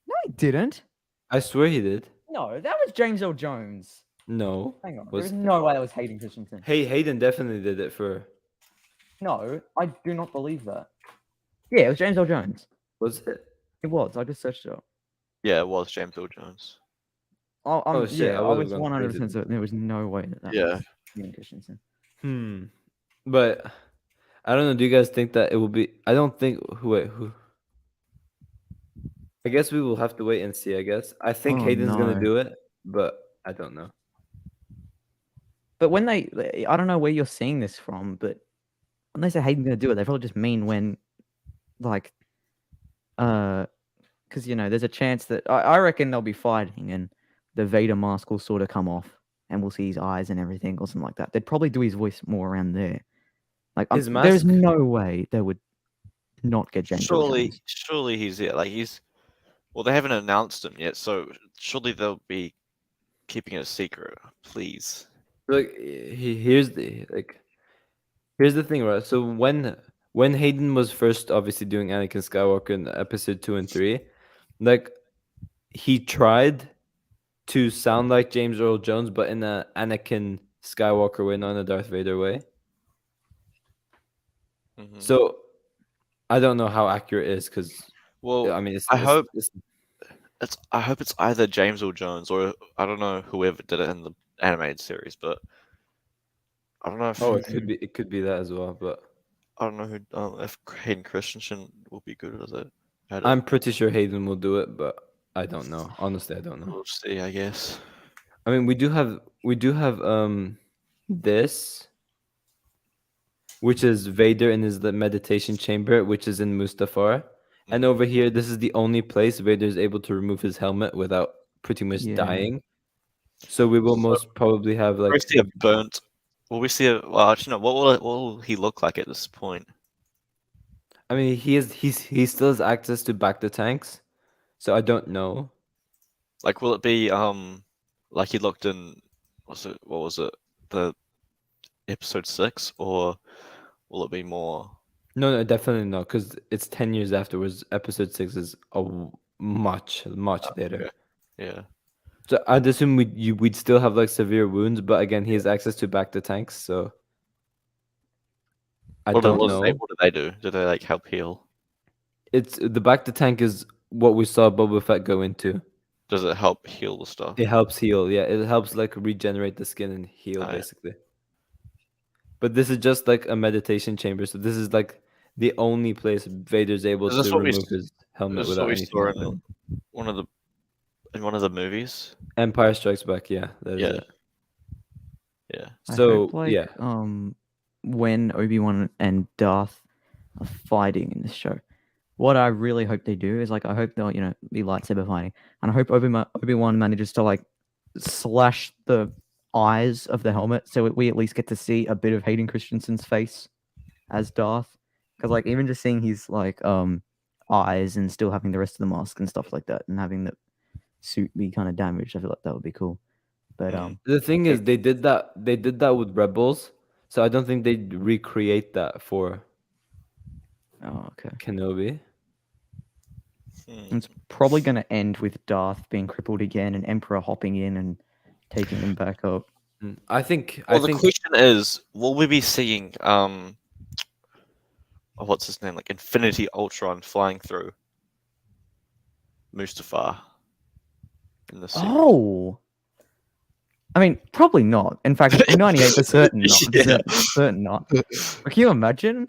No, he didn't. I swear he did. No, that was James L. Jones. No. Hang on. Was- There's no way that was Hayden Christensen. Hey, Hayden definitely did it for. No, I do not believe that. Yeah, it was James L. Jones. Was it? It was. I just searched it up. Yeah, it was James Earl Jones. Oh, shit, Yeah, I I would've was gone 100% certain there was no way that Yeah. was Hayden Christensen. But I don't know. Do you guys think that it will be? I don't think. Who? I guess we will have to wait and see. I guess I think Oh, Hayden's gonna no. do it, but I don't know. But when I don't know where you're seeing this from, but when they say Hayden's gonna do it, they probably just mean when, like, because there's a chance that I reckon they'll be fighting and the Vader mask will sort of come off and we'll see his eyes and everything or something like that. They'd probably do his voice more around there. Like, His there's mask- no way they would not get James Earl Jones. Surely he's it. Like he's. Well, they haven't announced him yet, so surely they'll be keeping it a secret. Please. Look, here's the thing, right? So when Hayden was first obviously doing Anakin Skywalker in episode 2 and 3, like he tried to sound like James Earl Jones, but in a Anakin Skywalker way, not in a Darth Vader way. Mhm. So I don't know how accurate it is because Well, I mean, I hope it's either James or Jones, or I don't know whoever did it in the animated series, but I don't know if oh, it could be that as well. But I don't know who if Hayden Christensen will be good at it. I'm pretty sure Hayden will do it, but I don't know. Honestly, I don't know. We'll see, I guess. I mean, we do have this, which is Vader in his meditation chamber, which is in Mustafar. And over here, this is the only place Vader is able to remove his helmet without pretty much Yeah. dying. So we will most probably have Will we like see a burnt? Will we see a? Well, actually, no. What will he look like at this point? I mean, he still has access to back the tanks, so I don't know. Like, will it be like he looked in? What was it? The episode 6, or will it be more? No, definitely no, because it's 10 years afterwards. Episode 6 is much later. Okay. Yeah. So I'd assume we'd still have like severe wounds, but again, he has access to back the tanks, so I don't know. What do they do? Do they like help heal? It's the back to tank is what we saw Boba Fett go into. Does it help heal the stuff? It helps heal, yeah. It helps like regenerate the skin and heal Oh, yeah. basically. But this is just like a meditation chamber, so this is like the only place Vader's able Is this to what we remove his helmet This is without what we anything saw happening. in one of the movies. Empire Strikes Back, yeah, that is Yeah. it. Yeah. I So hope, like, yeah, when Obi-Wan and Darth are fighting in this show, what I really hope they do is like I hope they'll be lightsaber fighting, and I hope Obi-Wan manages to like slash the eyes of the helmet so we at least get to see a bit of Hayden Christensen's face as Darth, because like even just seeing his like eyes and still having the rest of the mask and stuff like that and having the suit be kind of damaged, I feel like that would be cool. But the thing is they did that with Rebels, so I don't think they'd recreate that for oh, okay. Kenobi. It's probably going to end with Darth being crippled again and Emperor hopping in and taking him back up. I think Well, the question is, will we be seeing what's his name, like Infinity Ultron flying through Mustafar in the series? Oh, I mean, probably not. In fact, 98% not. Yeah. Certain not. Can you imagine?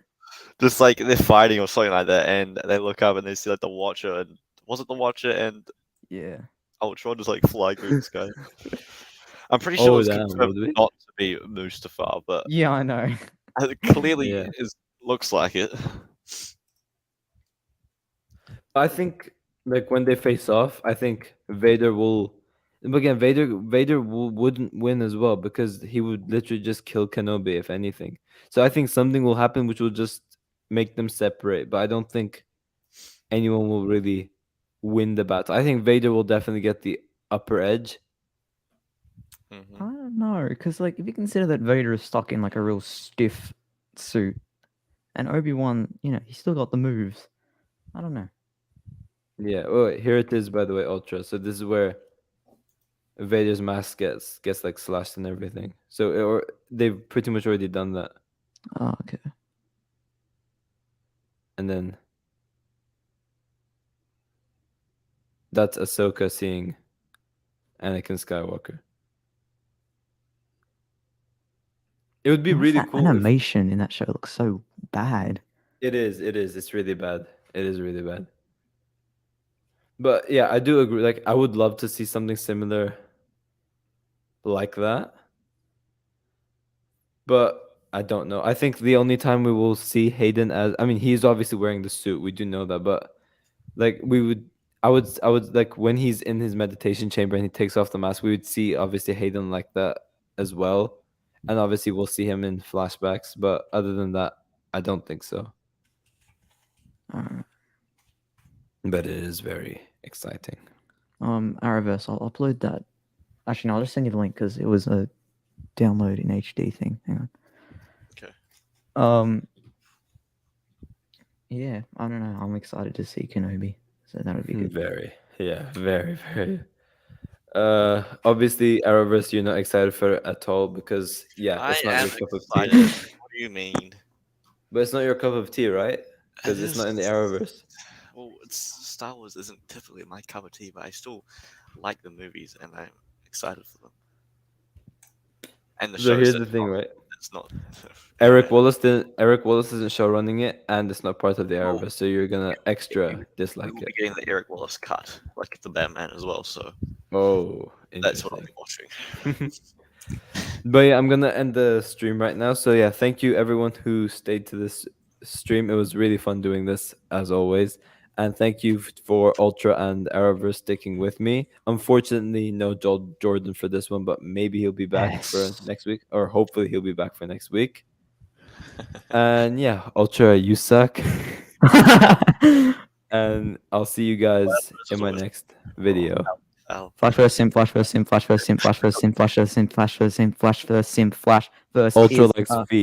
Just like they're fighting or something like that, and they look up and they see like the Watcher, and was it the Watcher and Yeah. Ultron just like flying through the sky? I'm pretty sure it's damn, confirmed would we? not to be Mustafar, but Yeah, I know. it clearly Yeah. looks like it. I think like when they face off, I think Vader will. Again, Vader wouldn't win as well because he would literally just kill Kenobi if anything. So I think something will happen which will just make them separate. But I don't think anyone will really win the battle. I think Vader will definitely get the upper edge. I don't know, because like if you consider that Vader is stuck in like a real stiff suit, and Obi-Wan, he's still got the moves. I don't know. Yeah. Oh, wait, here it is, by the way, Ultra. So this is where Vader's mask gets like slashed and everything. So they've pretty much already done that. Oh, okay. And then that's Ahsoka seeing Anakin Skywalker. It would be really That cool. animation in that show looks so bad. It is. It's really bad. It is really bad. But yeah, I do agree. Like, I would love to see something similar like that. But I don't know. I think the only time we will see Hayden as, I mean, he's obviously wearing the suit. We do know that, but like I would like when he's in his meditation chamber and he takes off the mask, we would see obviously Hayden like that as well. And obviously we'll see him in flashbacks, but other than that, I don't think so. Alright. But it is very exciting. Arrowverse, I'll upload that. Actually, no, I'll just send you the link because it was a download in HD thing. Hang on. Okay. Yeah, I don't know. I'm excited to see Kenobi, so that would be good. Very, yeah, very, very. Obviously, Arrowverse, you're not excited for it at all because yeah, it's not your cup of excited. tea. What do you mean? But it's not your cup of tea, right? Because It it's not in the is. Arrowverse. Well, Star Wars isn't typically my cup of tea, but I still like the movies and I'm excited for them. And the So shows here's that the thing, right? it's not. Eric Wallace isn't show running it, and it's not part of the Oh. Arrowverse, so you're gonna extra We dislike will it. be getting the Eric Wallace cut, like the Batman as well. So Oh, that's what I'll interesting. be watching. But yeah, I'm gonna end the stream right now. So yeah, thank you everyone who stayed to this stream. It was really fun doing this as always. And thank you for Ultra and Arrowverse sticking with me. Unfortunately, no Jordan for this one, but maybe he'll be back for Yes. next week, or hopefully he'll be back for next week. And yeah, Ultra, you suck. And I'll see you guys in my next video. Flash verse sim, flash verse sim, flash verse sim, flash verse sim, flash verse sim, flash verse sim, flash verse sim, flash verse Ultra is, likes feet.